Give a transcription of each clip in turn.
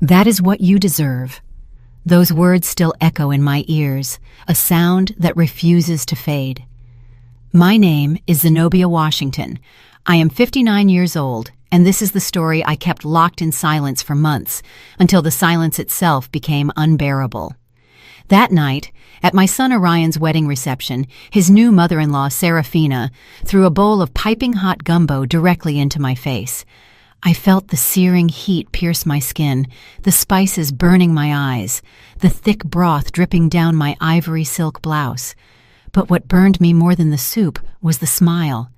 That is what you deserve. Those words still echo in my ears, a sound that refuses to fade. My name is Zenobia Washington. I am 59 years old, and this is the story I kept locked in silence for months, until the silence itself became unbearable. That night, at my son Orion's wedding reception, his new mother-in-law, Serafina, threw a bowl of piping hot gumbo directly into my face. I felt the searing heat pierce my skin, the spices burning my eyes, the thick broth dripping down my ivory silk blouse. But what burned me more than the soup was the smile,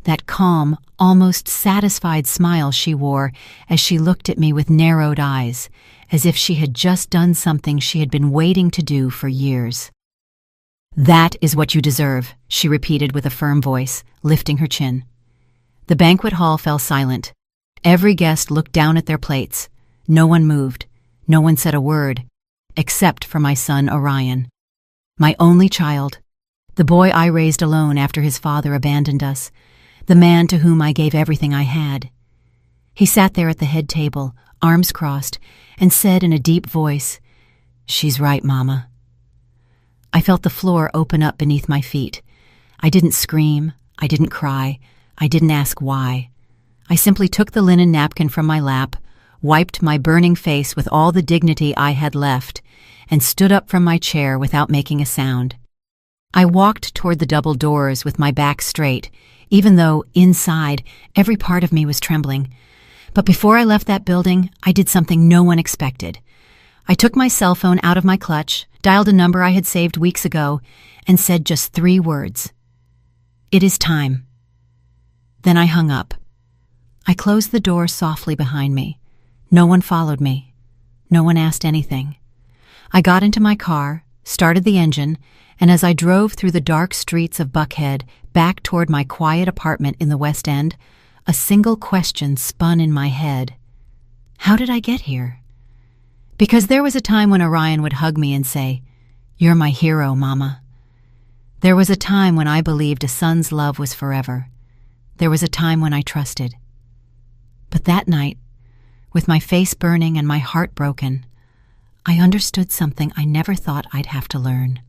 that calm, almost satisfied smile she wore as she looked at me with narrowed eyes, as if she had just done something she had been waiting to do for years. "That is what you deserve," she repeated with a firm voice, lifting her chin. The banquet hall fell silent. Every guest looked down at their plates. No one moved. No one said a word, except for my son Orion. My only child, the boy I raised alone after his father abandoned us, the man to whom I gave everything I had. He sat there at the head table, arms crossed, and said in a deep voice, "She's right, Mama." I felt the floor open up beneath my feet. I didn't scream. I didn't cry. I didn't ask why. I simply took the linen napkin from my lap, wiped my burning face with all the dignity I had left, and stood up from my chair without making a sound. I walked toward the double doors with my back straight, even though, inside, every part of me was trembling. But before I left that building, I did something no one expected. I took my cell phone out of my clutch, dialed a number I had saved weeks ago, and said just 3 words. "It is time." Then I hung up. I closed the door softly behind me. No one followed me. No one asked anything. I got into my car, started the engine, and as I drove through the dark streets of Buckhead back toward my quiet apartment in the West End, a single question spun in my head. How did I get here? Because there was a time when Orion would hug me and say, "You're my hero, Mama." There was a time when I believed a son's love was forever. There was a time when I trusted. But that night, with my face burning and my heart broken, I understood something I never thought I'd have to learn.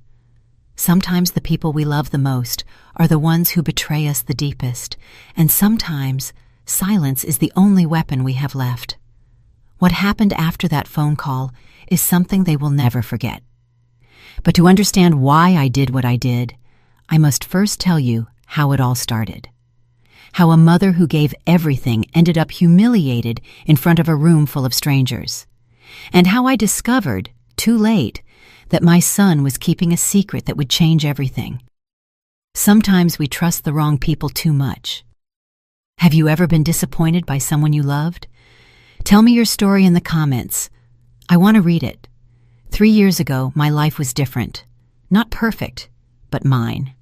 Sometimes the people we love the most are the ones who betray us the deepest, and sometimes silence is the only weapon we have left. What happened after that phone call is something they will never forget. But to understand why I did what I did, I must first tell you how it all started. How a mother who gave everything ended up humiliated in front of a room full of strangers. And how I discovered, too late, that my son was keeping a secret that would change everything. Sometimes we trust the wrong people too much. Have you ever been disappointed by someone you loved? Tell me your story in the comments. I want to read it. 3 years ago, my life was different. Not perfect, but mine.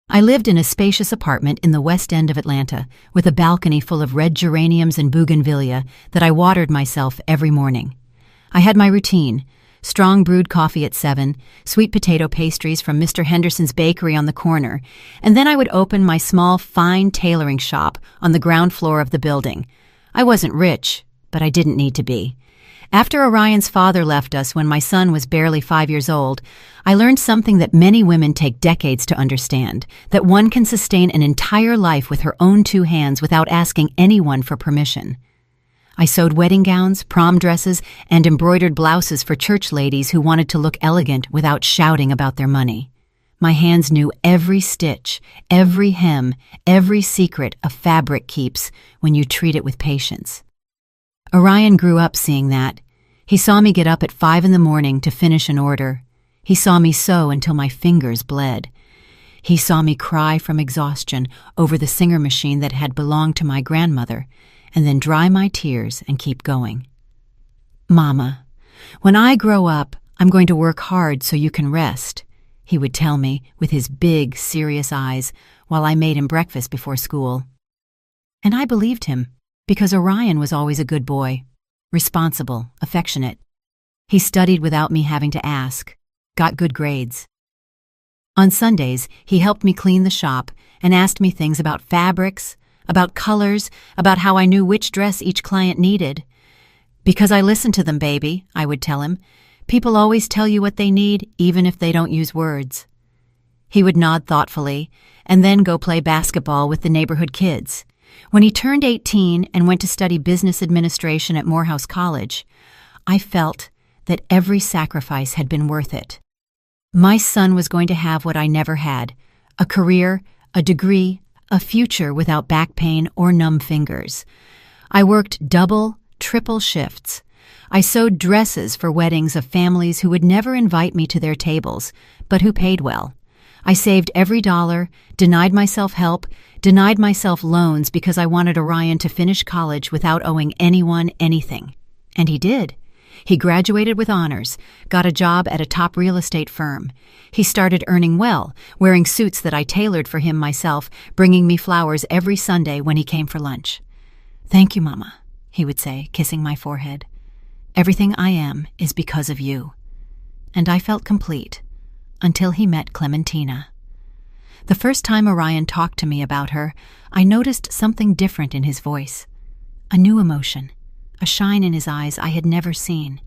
I lived in a spacious apartment in the West End of Atlanta with a balcony full of red geraniums and bougainvillea that I watered myself every morning. I had my routine: strong brewed coffee at 7, sweet potato pastries from Mr. Henderson's bakery on the corner, and then I would open my small, fine tailoring shop on the ground floor of the building. I wasn't rich, but I didn't need to be. After Orion's father left us when my son was barely 5 years old, I learned something that many women take decades to understand, that one can sustain an entire life with her own 2 hands without asking anyone for permission. I sewed wedding gowns, prom dresses, and embroidered blouses for church ladies who wanted to look elegant without shouting about their money. My hands knew every stitch, every hem, every secret a fabric keeps when you treat it with patience. Orion grew up seeing that. He saw me get up at 5 in the morning to finish an order. He saw me sew until my fingers bled. He saw me cry from exhaustion over the Singer machine that had belonged to my grandmother, and then dry my tears and keep going. "Mama, when I grow up, I'm going to work hard so you can rest," he would tell me with his big, serious eyes while I made him breakfast before school. And I believed him, because Orion was always a good boy, responsible, affectionate. He studied without me having to ask, got good grades. On Sundays, he helped me clean the shop and asked me things about fabrics, about colors, about how I knew which dress each client needed. "Because I listen to them, baby," I would tell him. "People always tell you what they need, even if they don't use words." He would nod thoughtfully and then go play basketball with the neighborhood kids. When he turned 18 and went to study business administration at Morehouse College, I felt that every sacrifice had been worth it. My son was going to have what I never had: a career, a degree, a future without back pain or numb fingers. I worked double, triple shifts. I sewed dresses for weddings of families who would never invite me to their tables, but who paid well. I saved every dollar, denied myself help, denied myself loans because I wanted Orion to finish college without owing anyone anything. And he did. He graduated with honors, got a job at a top real estate firm. He started earning well, wearing suits that I tailored for him myself, bringing me flowers every Sunday when he came for lunch. "Thank you, Mama," he would say, kissing my forehead. "Everything I am is because of you." And I felt complete, until he met Clementina. The first time Orion talked to me about her, I noticed something different in his voice. A new emotion, a shine in his eyes I had never seen.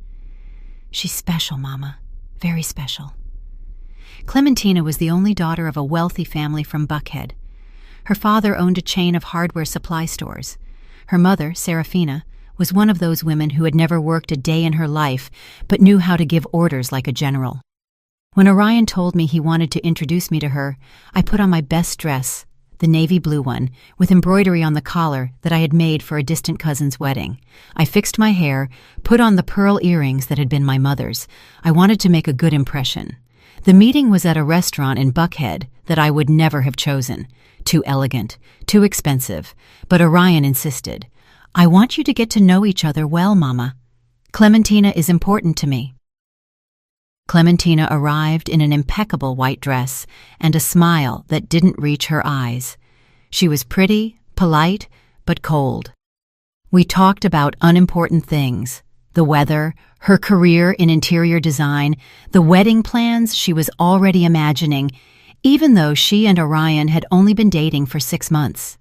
"She's special, Mama, very special." Clementina was the only daughter of a wealthy family from Buckhead. Her father owned a chain of hardware supply stores. Her mother, Serafina, was one of those women who had never worked a day in her life but knew how to give orders like a general. When Orion told me he wanted to introduce me to her, I put on my best dress, the navy blue one, with embroidery on the collar that I had made for a distant cousin's wedding. I fixed my hair, put on the pearl earrings that had been my mother's. I wanted to make a good impression. The meeting was at a restaurant in Buckhead that I would never have chosen. Too elegant, too expensive. But Orion insisted. "I want you to get to know each other well, Mama. Clementina is important to me." Clementina arrived in an impeccable white dress and a smile that didn't reach her eyes. She was pretty, polite, but cold. We talked about unimportant things: the weather, her career in interior design, the wedding plans she was already imagining, even though she and Orion had only been dating for 6 months.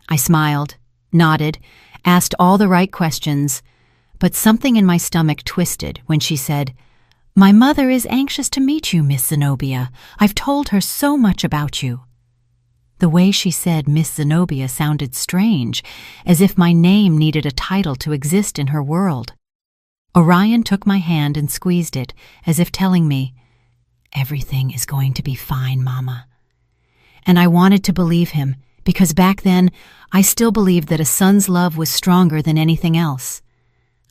I smiled, nodded, asked all the right questions, but something in my stomach twisted when she said, "My mother is anxious to meet you, Miss Zenobia. I've told her so much about you." The way she said Miss Zenobia sounded strange, as if my name needed a title to exist in her world. Orion took my hand and squeezed it, as if telling me, "Everything is going to be fine, Mama." And I wanted to believe him, because back then I still believed that a son's love was stronger than anything else.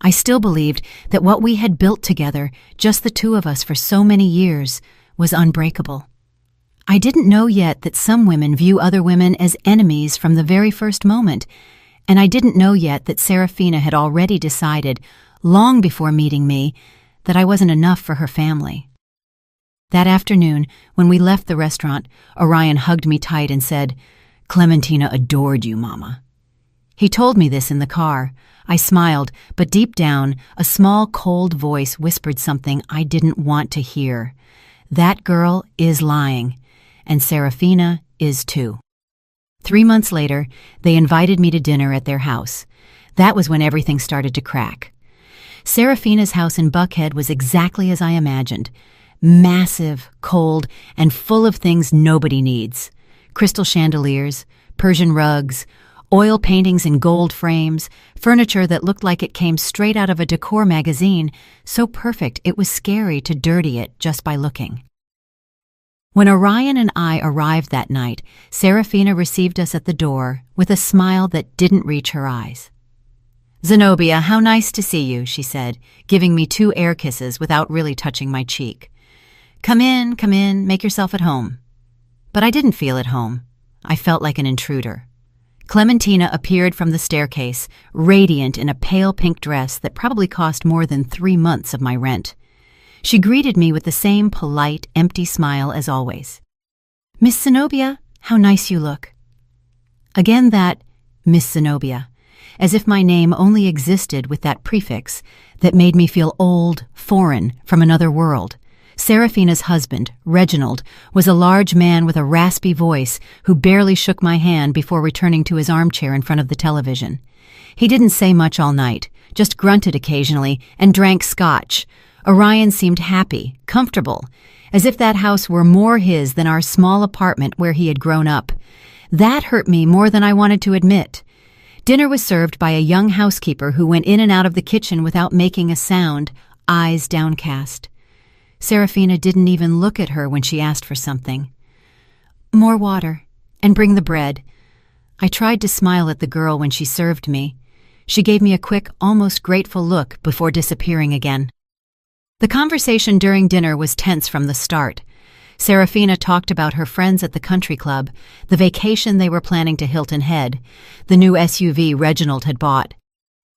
I still believed that what we had built together, just the two of us for so many years, was unbreakable. I didn't know yet that some women view other women as enemies from the very first moment, and I didn't know yet that Serafina had already decided, long before meeting me, that I wasn't enough for her family. That afternoon, when we left the restaurant, Orion hugged me tight and said, "Clementina adored you, Mama." He told me this in the car. I smiled, but deep down, a small, cold voice whispered something I didn't want to hear. That girl is lying, and Serafina is too. 3 months later, they invited me to dinner at their house. That was when everything started to crack. Serafina's house in Buckhead was exactly as I imagined. Massive, cold, and full of things nobody needs. Crystal chandeliers, Persian rugs, oil paintings in gold frames, furniture that looked like it came straight out of a decor magazine, so perfect it was scary to dirty it just by looking. When Orion and I arrived that night, Serafina received us at the door with a smile that didn't reach her eyes. "Zenobia, how nice to see you," she said, giving me 2 air kisses without really touching my cheek. Come in, make yourself at home." But I didn't feel at home. I felt like an intruder. Clementina appeared from the staircase, radiant in a pale pink dress that probably cost more than 3 months of my rent. She greeted me with the same polite, empty smile as always. "Miss Zenobia, how nice you look." Again that Miss Zenobia, as if my name only existed with that prefix that made me feel old, foreign, from another world. Serafina's husband, Reginald, was a large man with a raspy voice who barely shook my hand before returning to his armchair in front of the television. He didn't say much all night, just grunted occasionally and drank scotch. Orion seemed happy, comfortable, as if that house were more his than our small apartment where he had grown up. That hurt me more than I wanted to admit. Dinner was served by a young housekeeper who went in and out of the kitchen without making a sound, eyes downcast. Serafina didn't even look at her when she asked for something. "More water, and bring the bread." I tried to smile at the girl when she served me. She gave me a quick, almost grateful look before disappearing again. The conversation during dinner was tense from the start. Serafina talked about her friends at the country club, the vacation they were planning to Hilton Head, the new SUV Reginald had bought.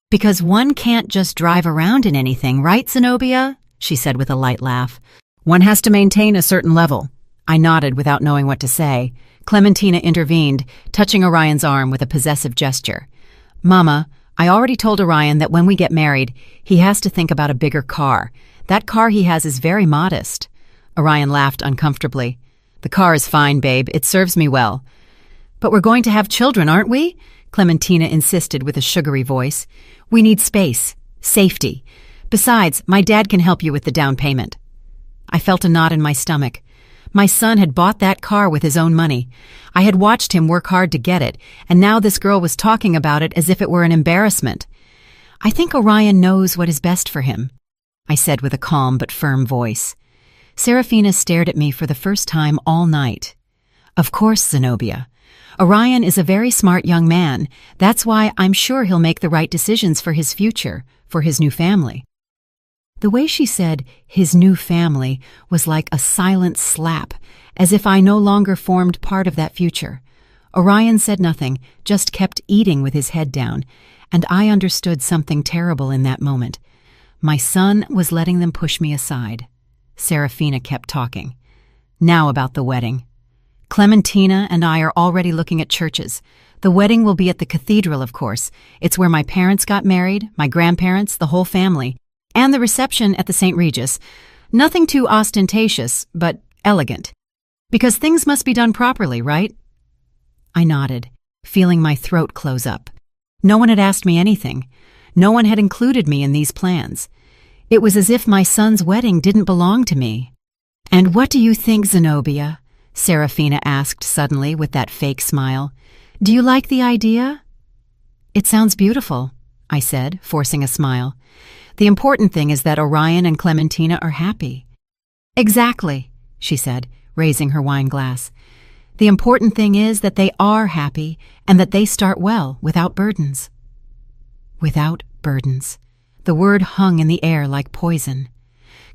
"Because one can't just drive around in anything, right, Zenobia?" she said with a light laugh. "One has to maintain a certain level." I nodded without knowing what to say. Clementina intervened, touching Orion's arm with a possessive gesture. "Mama, I already told Orion that when we get married, he has to think about a bigger car. That car he has is very modest." Orion laughed uncomfortably. "The car is fine, babe. It serves me well." "But we're going to have children, aren't we?" Clementina insisted with a sugary voice. "We need space, safety. Besides, my dad can help you with the down payment." I felt a knot in my stomach. My son had bought that car with his own money. I had watched him work hard to get it, and now this girl was talking about it as if it were an embarrassment. "I think Orion knows what is best for him," I said with a calm but firm voice. Serafina stared at me for the first time all night. "Of course, Zenobia. Orion is a very smart young man. That's why I'm sure he'll make the right decisions for his future, for his new family." The way she said, "his new family," was like a silent slap, as if I no longer formed part of that future. Orion said nothing, just kept eating with his head down, and I understood something terrible in that moment. My son was letting them push me aside. Serafina kept talking. "Now about the wedding. Clementina and I are already looking at churches. The wedding will be at the cathedral, of course. It's where my parents got married, my grandparents, the whole family, and the reception at the St. Regis. Nothing too ostentatious, but elegant. Because things must be done properly, right?" I nodded, feeling my throat close up. No one had asked me anything. No one had included me in these plans. It was as if my son's wedding didn't belong to me. "And what do you think, Zenobia?" Serafina asked suddenly with that fake smile. "Do you like the idea?" "It sounds beautiful," I said, forcing a smile. "The important thing is that Orion and Clementina are happy." "Exactly," she said, raising her wine glass. "The important thing is that they are happy and that they start well, without burdens." Without burdens. The word hung in the air like poison.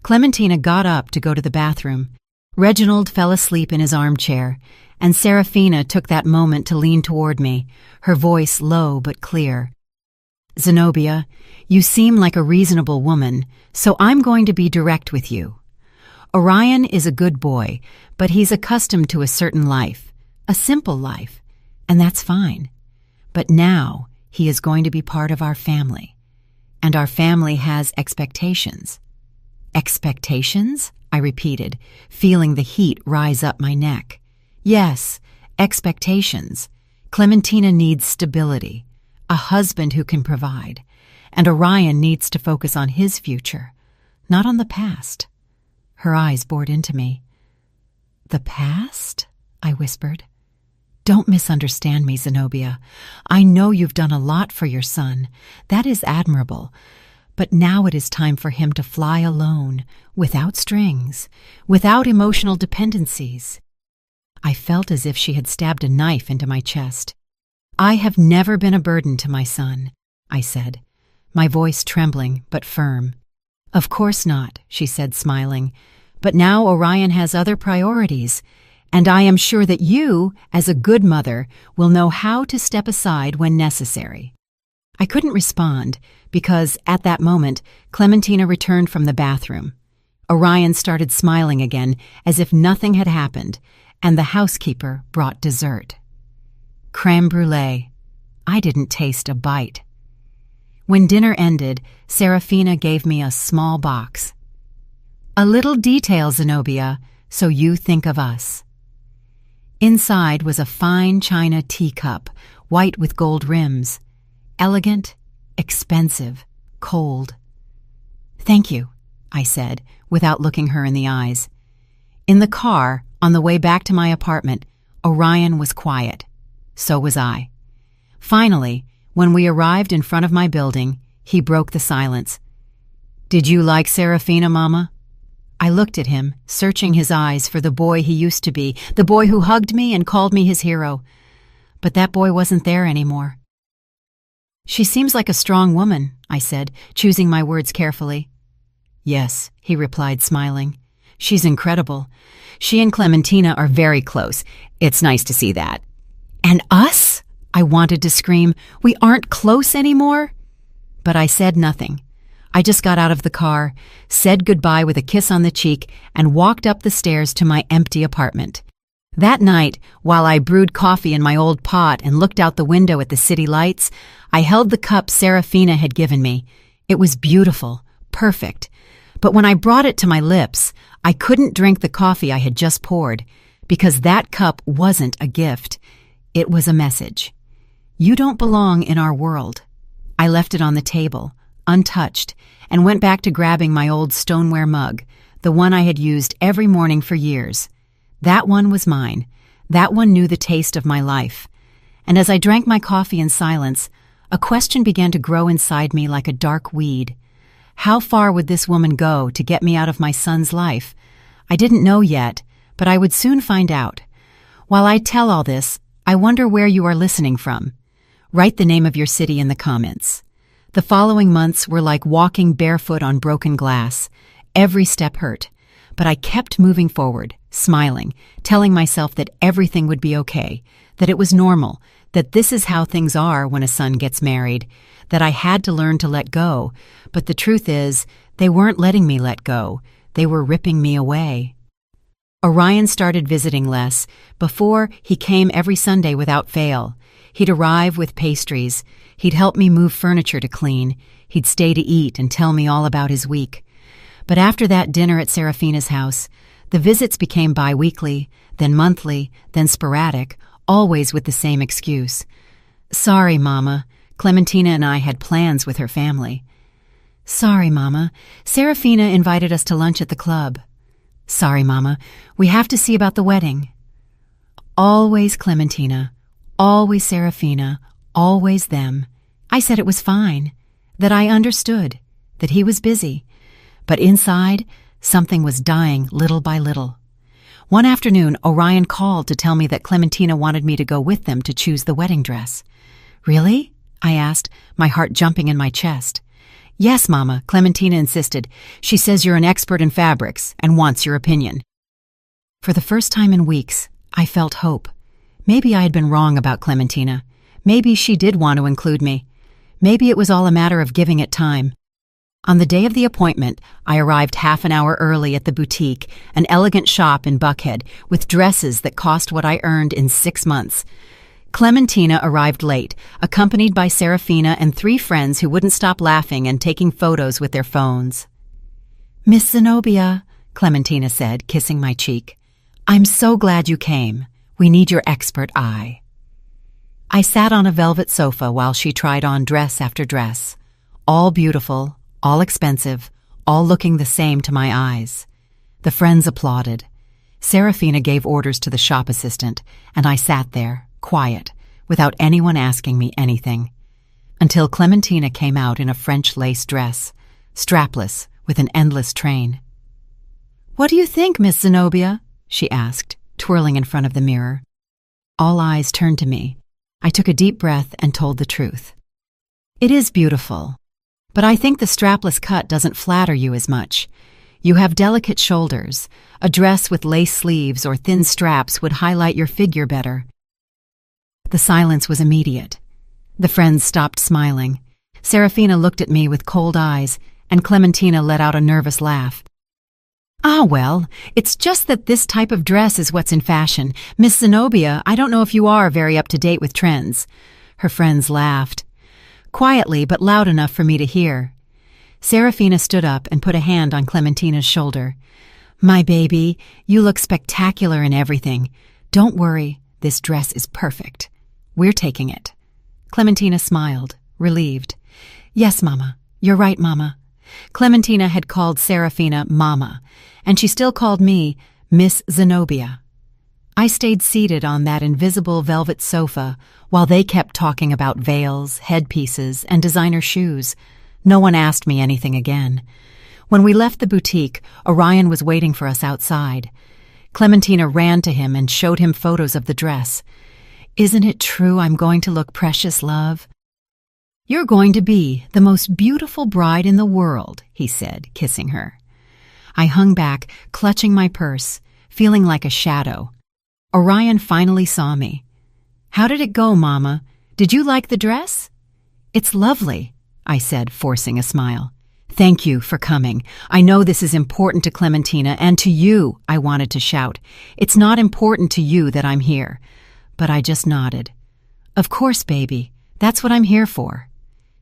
Clementina got up to go to the bathroom. Reginald fell asleep in his armchair, and Serafina took that moment to lean toward me, her voice low but clear. "Zenobia, you seem like a reasonable woman, so I'm going to be direct with you. Orion is a good boy, but he's accustomed to a certain life, a simple life, and that's fine. But now he is going to be part of our family, and our family has expectations." "Expectations?" I repeated, feeling the heat rise up my neck. "Yes, expectations. Clementina needs stability, a husband who can provide, and Orion needs to focus on his future, not on the past." Her eyes bored into me. "The past?" I whispered. "Don't misunderstand me, Zenobia. I know you've done a lot for your son. That is admirable. But now it is time for him to fly alone, without strings, without emotional dependencies." I felt as if she had stabbed a knife into my chest. "I have never been a burden to my son," I said, my voice trembling but firm. "Of course not," she said, smiling. "But now Orion has other priorities, and I am sure that you, as a good mother, will know how to step aside when necessary." I couldn't respond because, at that moment, Clementina returned from the bathroom. Orion started smiling again as if nothing had happened, and the housekeeper brought dessert. Crème brûlée. I didn't taste a bite. When dinner ended, Serafina gave me a small box. "A little detail, Zenobia, so you think of us." Inside was a fine china teacup, white with gold rims. Elegant, expensive, cold. "Thank you," I said, without looking her in the eyes. In the car, on the way back to my apartment, Orion was quiet. So was I. Finally, when we arrived in front of my building, he broke the silence. "Did you like Serafina, Mama?" I looked at him, searching his eyes for the boy he used to be, the boy who hugged me and called me his hero. But that boy wasn't there anymore. "She seems like a strong woman," I said, choosing my words carefully. "Yes," he replied, smiling. "She's incredible. She and Clementina are very close. It's nice to see that." "And us?" I wanted to scream. "We aren't close anymore?" But I said nothing. I just got out of the car, said goodbye with a kiss on the cheek, and walked up the stairs to my empty apartment. That night, while I brewed coffee in my old pot and looked out the window at the city lights, I held the cup Serafina had given me. It was beautiful, perfect. But when I brought it to my lips, I couldn't drink the coffee I had just poured, because that cup wasn't a gift. It was a message. "You don't belong in our world." I left it on the table, untouched, and went back to grabbing my old stoneware mug, the one I had used every morning for years. That one was mine. That one knew the taste of my life. And as I drank my coffee in silence, a question began to grow inside me like a dark weed. How far would this woman go to get me out of my son's life? I didn't know yet, but I would soon find out. While I tell all this, I wonder where you are listening from. Write the name of your city in the comments. The following months were like walking barefoot on broken glass. Every step hurt, but I kept moving forward, smiling, telling myself that everything would be okay, that it was normal, that this is how things are when a son gets married, that I had to learn to let go, but the truth is, they weren't letting me let go. They were ripping me away. Orion started visiting less. Before, he came every Sunday without fail. He'd arrive with pastries. He'd help me move furniture to clean. He'd stay to eat and tell me all about his week. But after that dinner at Serafina's house, the visits became bi-weekly, then monthly, then sporadic, always with the same excuse. "Sorry, Mama. Clementina and I had plans with her family." "Sorry, Mama. Serafina invited us to lunch at the club." "Sorry, Mama. We have to see about the wedding." Always Clementina, always Serafina, always them. I said it was fine, that I understood, that he was busy. But inside, something was dying little by little. One afternoon, Orion called to tell me that Clementina wanted me to go with them to choose the wedding dress. "Really?" I asked, my heart jumping in my chest. "Yes, Mama," Clementina insisted. "She says you're an expert in fabrics and wants your opinion." For the first time in weeks, I felt hope. Maybe I had been wrong about Clementina. Maybe she did want to include me. Maybe it was all a matter of giving it time. On the day of the appointment, I arrived half an hour early at the boutique, an elegant shop in Buckhead, with dresses that cost what I earned in 6 months. Clementina arrived late, accompanied by Serafina and 3 friends who wouldn't stop laughing and taking photos with their phones. "Miss Zenobia," Clementina said, kissing my cheek, "I'm so glad you came. We need your expert eye." I sat on a velvet sofa while she tried on dress after dress, all beautiful, all expensive, all looking the same to my eyes. The friends applauded. Serafina gave orders to the shop assistant, and I sat there, quiet, without anyone asking me anything, until Clementina came out in a French lace dress, strapless, with an endless train. "What do you think, Miss Zenobia?" she asked, twirling in front of the mirror. All eyes turned to me. I took a deep breath and told the truth. "It is beautiful, but I think the strapless cut doesn't flatter you as much. You have delicate shoulders. A dress with lace sleeves or thin straps would highlight your figure better." The silence was immediate. The friends stopped smiling. Serafina looked at me with cold eyes, and Clementina let out a nervous laugh. "Ah, well, it's just that this type of dress is what's in fashion. Miss Zenobia, I don't know if you are very up-to-date with trends." Her friends laughed, quietly but loud enough for me to hear. Serafina stood up and put a hand on Clementina's shoulder. "My baby, you look spectacular in everything. Don't worry, this dress is perfect. We're taking it." Clementina smiled, relieved. "Yes, Mama, You're right, Mama. Clementina had called Serafina Mama, and she still called me Miss Zenobia. I stayed seated on that invisible velvet sofa while they kept talking about veils, headpieces, and designer shoes. No one asked me anything again. When we left the boutique, Orion was waiting for us outside. Clementina ran to him and showed him photos of the dress. "Isn't it true I'm going to look precious, love?" "You're going to be the most beautiful bride in the world," he said, kissing her. I hung back, clutching my purse, feeling like a shadow. Orion finally saw me. "How did it go, Mama? Did you like the dress?" "It's lovely," I said, forcing a smile. "Thank you for coming. I know this is important to Clementina and to you," I wanted to shout. "It's not important to you that I'm here." But I just nodded. "Of course, baby. That's what I'm here for."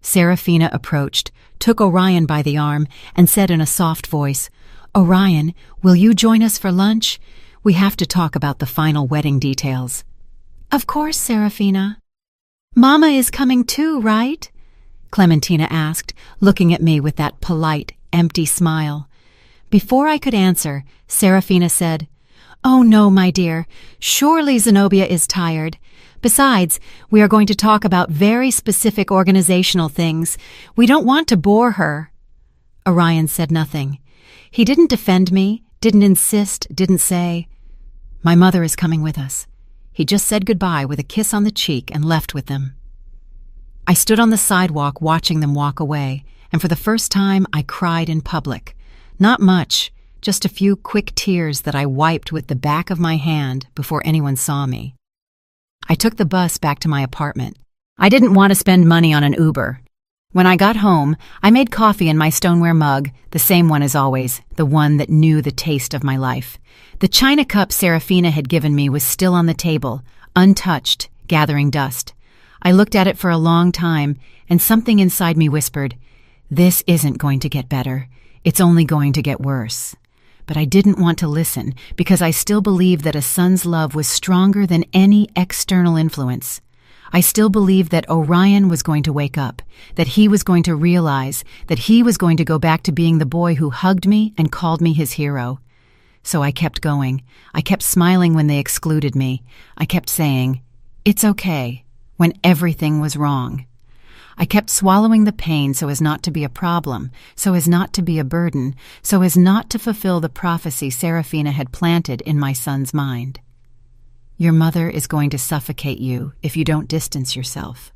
Serafina approached, took Orion by the arm, and said in a soft voice, "Orion, will you join us for lunch? We have to talk about the final wedding details." "Of course, Serafina." "Mama is coming too, right?" Clementina asked, looking at me with that polite, empty smile. Before I could answer, Serafina said, "Oh no, my dear. Surely Zenobia is tired. Besides, we are going to talk about very specific organizational things. We don't want to bore her." Orion said nothing. He didn't defend me, didn't insist, didn't say, "My mother is coming with us." He just said goodbye with a kiss on the cheek and left with them. I stood on the sidewalk watching them walk away, and for the first time I cried in public. Not much, just a few quick tears that I wiped with the back of my hand before anyone saw me. I took the bus back to my apartment. I didn't want to spend money on an Uber. When I got home, I made coffee in my stoneware mug, the same one as always, the one that knew the taste of my life. The china cup Serafina had given me was still on the table, untouched, gathering dust. I looked at it for a long time, and something inside me whispered, "This isn't going to get better. It's only going to get worse." But I didn't want to listen, because I still believed that a son's love was stronger than any external influence. I still believed that Orion was going to wake up, that he was going to realize, that he was going to go back to being the boy who hugged me and called me his hero. So I kept going. I kept smiling when they excluded me. I kept saying, "It's okay," when everything was wrong. I kept swallowing the pain so as not to be a problem, so as not to be a burden, so as not to fulfill the prophecy Serafina had planted in my son's mind. "Your mother is going to suffocate you if you don't distance yourself."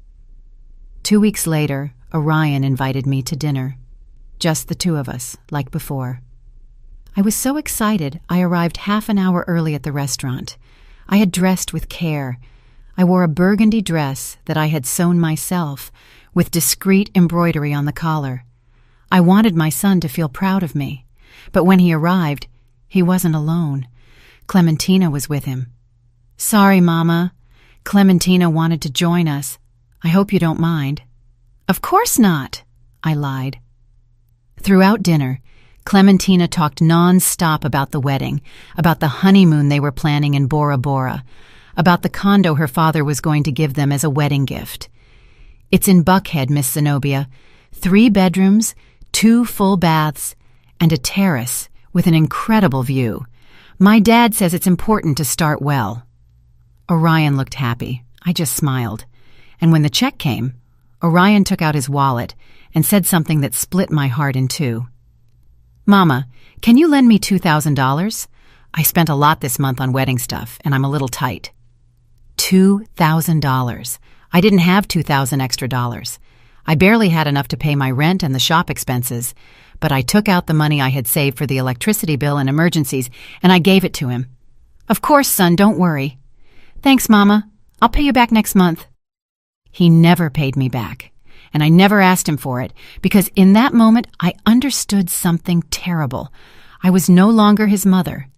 2 weeks later, Orion invited me to dinner. Just the two of us, like before. I was so excited I arrived half an hour early at the restaurant. I had dressed with care. I wore a burgundy dress that I had sewn myself, with discreet embroidery on the collar. I wanted my son to feel proud of me, but when he arrived, he wasn't alone. Clementina was with him. "Sorry, Mama. Clementina wanted to join us. I hope you don't mind." "Of course not," I lied. Throughout dinner, Clementina talked non-stop about the wedding, about the honeymoon they were planning in Bora Bora, about the condo her father was going to give them as a wedding gift. "It's in Buckhead, Miss Zenobia. 3 bedrooms, 2 full baths, and a terrace with an incredible view. My dad says it's important to start well." Orion looked happy. I just smiled. And when the check came, Orion took out his wallet and said something that split my heart in two. "Mama, can you lend me $2,000? I spent a lot this month on wedding stuff, and I'm a little tight." $2,000. I didn't have $2,000 extra dollars. I barely had enough to pay my rent and the shop expenses, but I took out the money I had saved for the electricity bill and emergencies, and I gave it to him. "Of course, son, don't worry." "Thanks, Mama. I'll pay you back next month." He never paid me back, and I never asked him for it, because in that moment I understood something terrible. I was no longer his mother.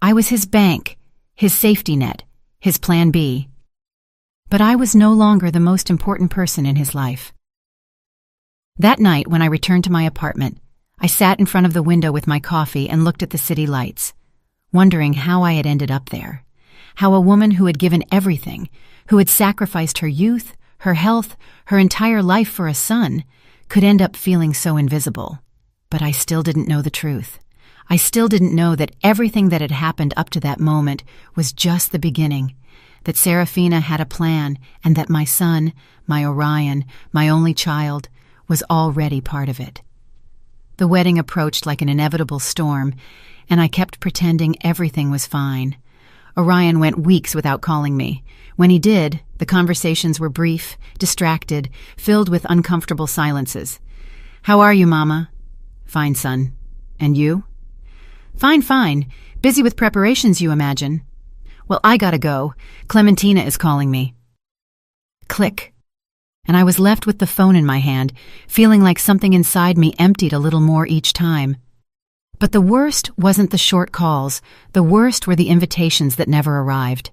I was his bank, his safety net, his plan B. But I was no longer the most important person in his life. That night, when I returned to my apartment, I sat in front of the window with my coffee and looked at the city lights, wondering how I had ended up there, how a woman who had given everything, who had sacrificed her youth, her health, her entire life for a son, could end up feeling so invisible. But I still didn't know the truth. I still didn't know that everything that had happened up to that moment was just the beginning, that Serafina had a plan, and that my son, my Orion, my only child, was already part of it. The wedding approached like an inevitable storm, and I kept pretending everything was fine. Orion went weeks without calling me. When he did, the conversations were brief, distracted, filled with uncomfortable silences. "How are you, Mama?" "Fine, son. And you?" "Fine, fine. Busy with preparations, you imagine." "Well, I gotta go. Clementina is calling me." Click. And I was left with the phone in my hand, feeling like something inside me emptied a little more each time. But the worst wasn't the short calls. The worst were the invitations that never arrived.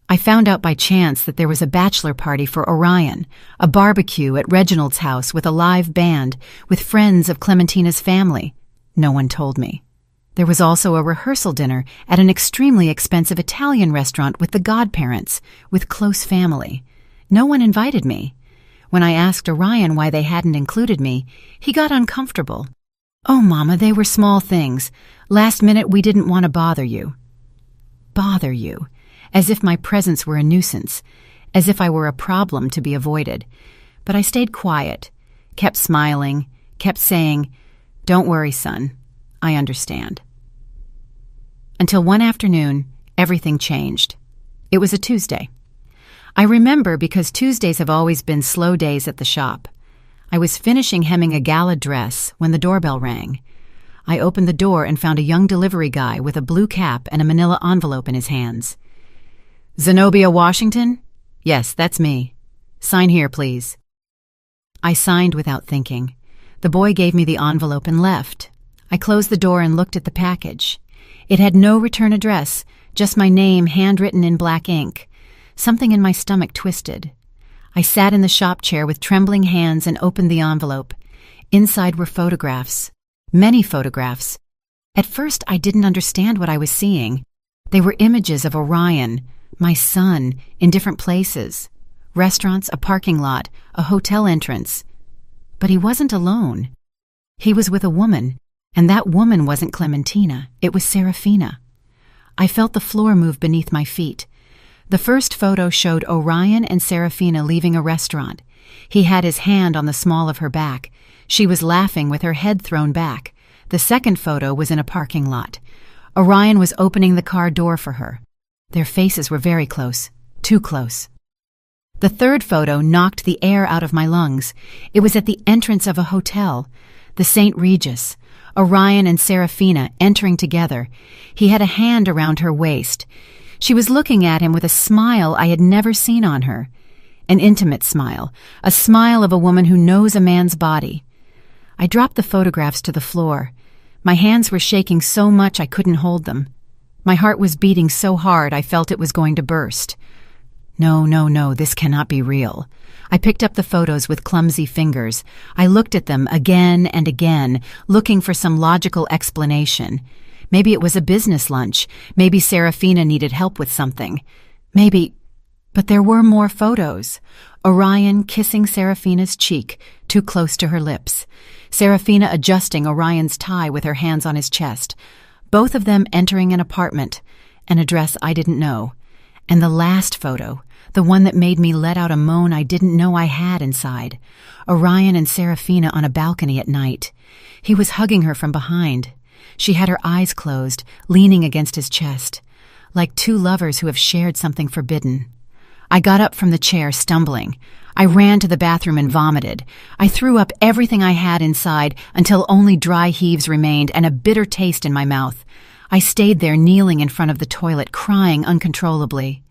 I found out by chance that there was a bachelor party for Orion, a barbecue at Reginald's house with a live band, with friends of Clementina's family. No one told me. There was also a rehearsal dinner at an extremely expensive Italian restaurant with the godparents, with close family. No one invited me. When I asked Orion why they hadn't included me, he got uncomfortable. "Oh, Mama, they were small things. Last minute we didn't want to bother you." Bother you. As if my presence were a nuisance, as if I were a problem to be avoided. But I stayed quiet, kept smiling, kept saying, "Don't worry, son. I understand." Until one afternoon, everything changed. It was a Tuesday. I remember because Tuesdays have always been slow days at the shop. I was finishing hemming a gala dress when the doorbell rang. I opened the door and found a young delivery guy with a blue cap and a manila envelope in his hands. "Zenobia Washington?" "Yes, that's me." "Sign here, please." I signed without thinking. The boy gave me the envelope and left. I closed the door and looked at the package. It had no return address, just my name handwritten in black ink. Something in my stomach twisted. I sat in the shop chair with trembling hands and opened the envelope. Inside were photographs. Many photographs. At first, I didn't understand what I was seeing. They were images of Orion, my son, in different places. Restaurants, a parking lot, a hotel entrance. But he wasn't alone. He was with a woman, and that woman wasn't Clementina. It was Serafina. I felt the floor move beneath my feet. The first photo showed Orion and Serafina leaving a restaurant. He had his hand on the small of her back. She was laughing with her head thrown back. The second photo was in a parking lot. Orion was opening the car door for her. Their faces were very close, too close. The third photo knocked the air out of my lungs. It was at the entrance of a hotel, the St. Regis. Orion and Serafina entering together. He had a hand around her waist. She was looking at him with a smile I had never seen on her. An intimate smile, a smile of a woman who knows a man's body. I dropped the photographs to the floor. My hands were shaking so much I couldn't hold them. My heart was beating so hard I felt it was going to burst. No, this cannot be real. I picked up the photos with clumsy fingers. I looked at them again and again, looking for some logical explanation. Maybe it was a business lunch. Maybe Serafina needed help with something. But there were more photos. Orion kissing Serafina's cheek, too close to her lips. Serafina adjusting Orion's tie with her hands on his chest. Both of them entering an apartment, an address I didn't know. And the last photo, the one that made me let out a moan I didn't know I had inside. Orion and Serafina on a balcony at night. He was hugging her from behind. She had her eyes closed, leaning against his chest, like two lovers who have shared something forbidden. I got up from the chair, stumbling. I ran to the bathroom and vomited. I threw up everything I had inside until only dry heaves remained and a bitter taste in my mouth. I stayed there kneeling in front of the toilet, crying uncontrollably.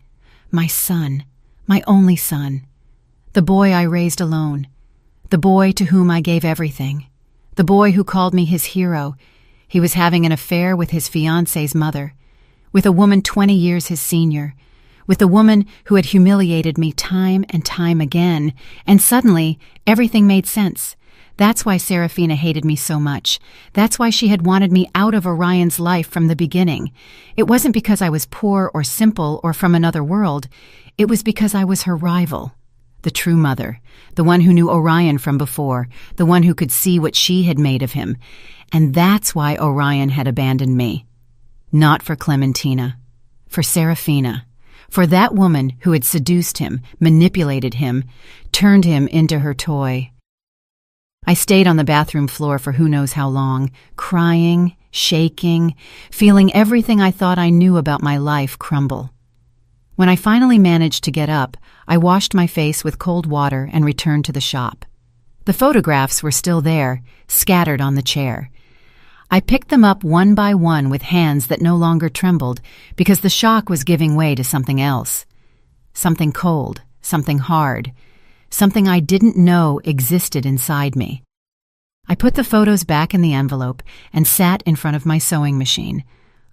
My son, my only son. The boy I raised alone. The boy to whom I gave everything. The boy who called me his hero. He was having an affair with his fiancée's mother, with a woman 20 years his senior, with the woman who had humiliated me time and time again, and suddenly everything made sense. That's why Serafina hated me so much. That's why she had wanted me out of Orion's life from the beginning. It wasn't because I was poor or simple or from another world. It was because I was her rival, the true mother, the one who knew Orion from before, the one who could see what she had made of him. And that's why Orion had abandoned me. Not for Clementina, for Serafina, for that woman who had seduced him, manipulated him, turned him into her toy. I stayed on the bathroom floor for who knows how long, crying, shaking, feeling everything I thought I knew about my life crumble. When I finally managed to get up, I washed my face with cold water and returned to the shop. The photographs were still there, scattered on the chair. I picked them up one by one with hands that no longer trembled because the shock was giving way to something else. Something cold, something hard, something I didn't know existed inside me. I put the photos back in the envelope and sat in front of my sewing machine,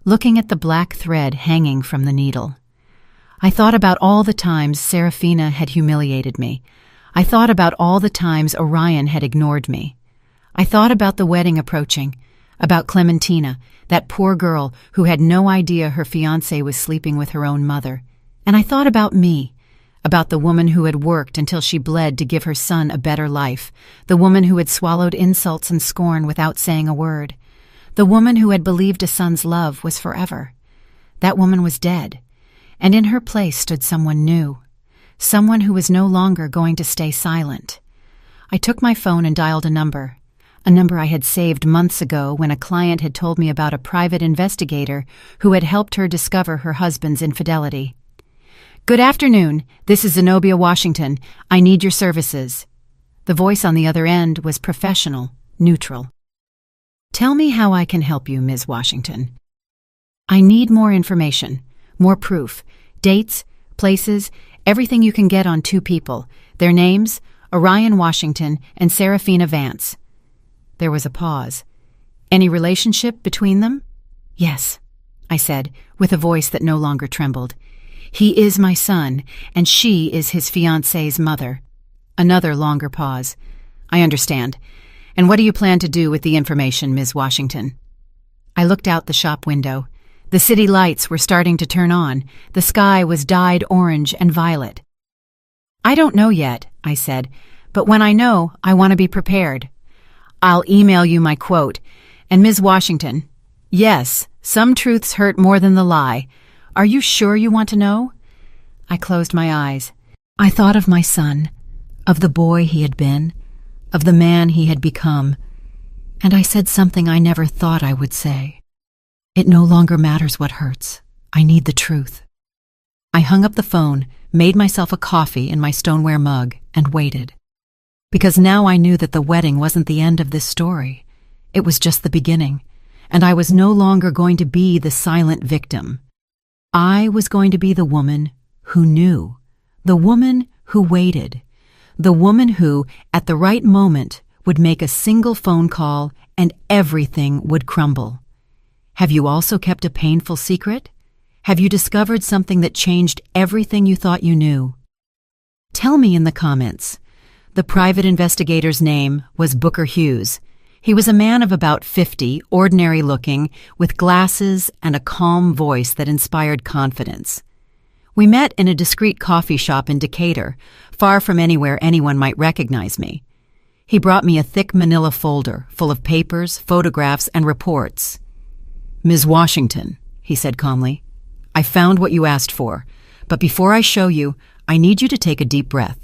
looking at the black thread hanging from the needle. I thought about all the times Serafina had humiliated me. I thought about all the times Orion had ignored me. I thought about the wedding approaching, about Clementina, that poor girl who had no idea her fiancé was sleeping with her own mother. And I thought about me, about the woman who had worked until she bled to give her son a better life, the woman who had swallowed insults and scorn without saying a word, the woman who had believed a son's love was forever. That woman was dead, and in her place stood someone new, someone who was no longer going to stay silent. I took my phone and dialed a number I had saved months ago when a client had told me about a private investigator who had helped her discover her husband's infidelity. "Good afternoon. This is Zenobia Washington. I need your services." The voice on the other end was professional, neutral. "Tell me how I can help you, Ms. Washington." "I need more information, more proof, dates, places, everything you can get on two people, their names, Orion Washington and Serafina Vance." There was a pause. "Any relationship between them?" "Yes," I said, with a voice that no longer trembled. "He is my son, and she is his fiancée's mother." Another longer pause. "I understand. And what do you plan to do with the information, Ms. Washington?" I looked out the shop window. The city lights were starting to turn on. The sky was dyed orange and violet. "I don't know yet," I said, "but when I know, I want to be prepared. I'll email you my quote. And Ms. Washington, yes, some truths hurt more than the lie. Are you sure you want to know?" I closed my eyes. I thought of my son, of the boy he had been, of the man he had become, and I said something I never thought I would say. It no longer matters what hurts. I need the truth. I hung up the phone, made myself a coffee in my stoneware mug, and waited. Because now I knew that the wedding wasn't the end of this story. It was just the beginning, and I was no longer going to be the silent victim. I was going to be the woman who knew, the woman who waited, the woman who, at the right moment, would make a single phone call and everything would crumble. Have you also kept a painful secret? Have you discovered something that changed everything you thought you knew? Tell me in the comments. The private investigator's name was Booker Hughes. He was a man of about 50, ordinary-looking, with glasses and a calm voice that inspired confidence. We met in a discreet coffee shop in Decatur, far from anywhere anyone might recognize me. He brought me a thick manila folder full of papers, photographs, and reports. "Ms. Washington," he said calmly, "I found what you asked for, but before I show you, I need you to take a deep breath."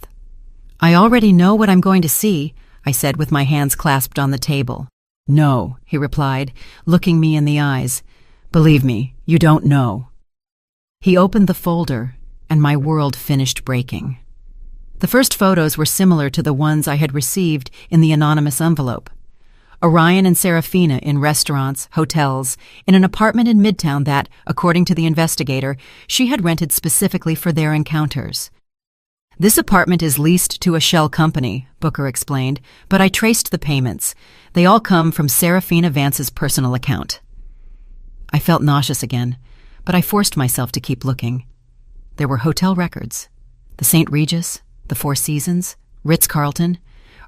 "I already know what I'm going to see," I said with my hands clasped on the table. "No," he replied, looking me in the eyes. "Believe me, you don't know." He opened the folder, and my world finished breaking. The first photos were similar to the ones I had received in the anonymous envelope. Orion and Serafina in restaurants, hotels, in an apartment in Midtown that, according to the investigator, she had rented specifically for their encounters. "This apartment is leased to a shell company," Booker explained, "but I traced the payments. They all come from Serafina Vance's personal account." I felt nauseous again, but I forced myself to keep looking. There were hotel records. The St. Regis, the Four Seasons, Ritz-Carlton,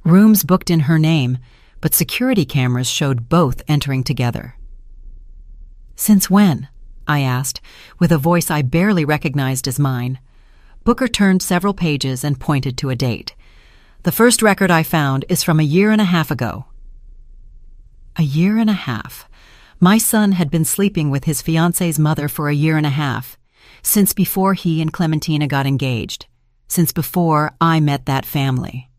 rooms booked in her name, but security cameras showed both entering together. "Since when?" I asked, with a voice I barely recognized as mine. Booker turned several pages and pointed to a date. The first record I found is from 1.5 years ago. 1.5 years. My son had been sleeping with his fiancée's mother for 1.5 years, since before he and Clementina got engaged, since before I met that family.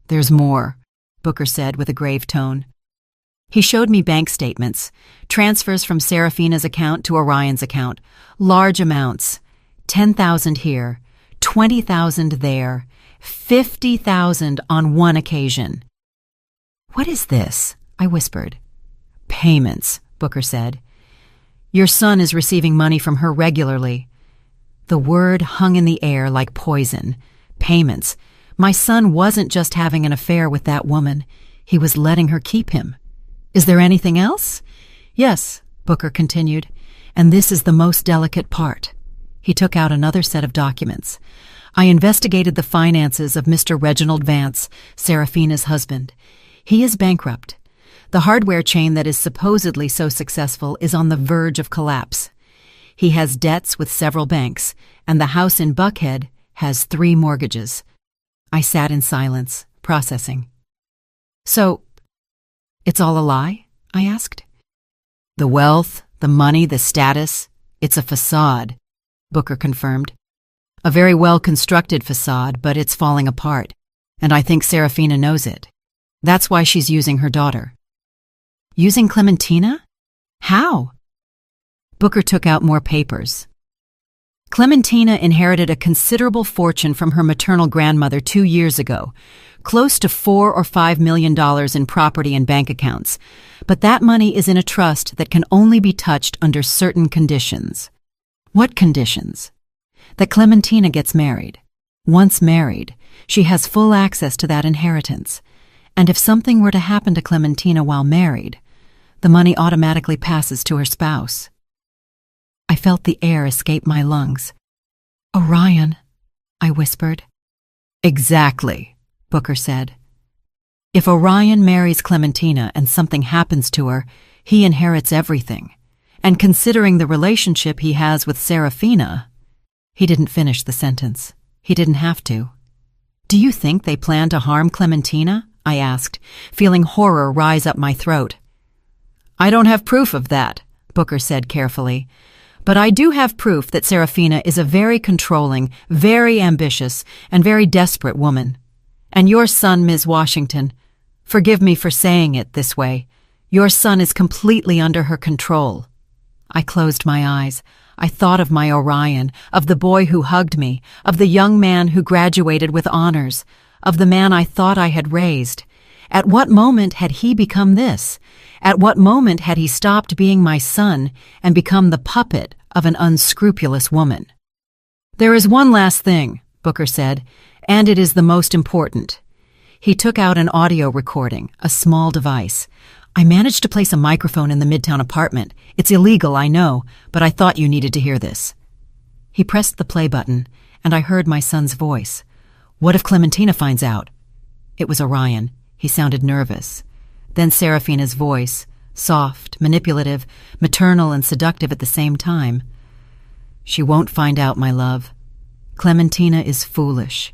There's more, Booker said with a grave tone. He showed me bank statements, transfers from Serafina's account to Orion's account, large amounts, 10,000 here, 20,000 there, 50,000 on one occasion. What is this? I whispered. Payments, Booker said. Your son is receiving money from her regularly. The word hung in the air like poison. Payments. My son wasn't just having an affair with that woman. He was letting her keep him. Is there anything else? Yes, Booker continued, and this is the most delicate part. He took out another set of documents. I investigated the finances of Mr. Reginald Vance, Serafina's husband. He is bankrupt. The hardware chain that is supposedly so successful is on the verge of collapse. He has debts with several banks, and the house in Buckhead has 3 mortgages. I sat in silence, processing. So, it's all a lie? I asked. The wealth, the money, the status, it's a facade, Booker confirmed. A very well-constructed facade, but it's falling apart, and I think Serafina knows it. That's why she's using her daughter. Using Clementina? How? Booker took out more papers. Clementina inherited a considerable fortune from her maternal grandmother 2 years ago, close to $4 or $5 million in property and bank accounts, but that money is in a trust that can only be touched under certain conditions. What conditions? That Clementina gets married. Once married, she has full access to that inheritance, and if something were to happen to Clementina while married, the money automatically passes to her spouse. I felt the air escape my lungs. Orion, I whispered. Exactly, Booker said. If Orion marries Clementina and something happens to her, he inherits everything. And considering the relationship he has with Serafina, he didn't finish the sentence. He didn't have to. Do you think they plan to harm Clementina? I asked, feeling horror rise up my throat. I don't have proof of that, Booker said carefully. But I do have proof that Serafina is a very controlling, very ambitious, and very desperate woman. And your son, Ms. Washington, forgive me for saying it this way, your son is completely under her control. I closed my eyes. I thought of my Orion, of the boy who hugged me, of the young man who graduated with honors, of the man I thought I had raised. At what moment had he become this? At what moment had he stopped being my son and become the puppet of an unscrupulous woman? There is one last thing, Booker said, and it is the most important. He took out an audio recording, a small device. I managed to place a microphone in the Midtown apartment. It's illegal, I know, but I thought you needed to hear this. He pressed the play button, and I heard my son's voice. What if Clementina finds out? It was Orion. He sounded nervous. Then Serafina's voice, soft, manipulative, maternal and seductive at the same time. She won't find out, my love. Clementina is foolish.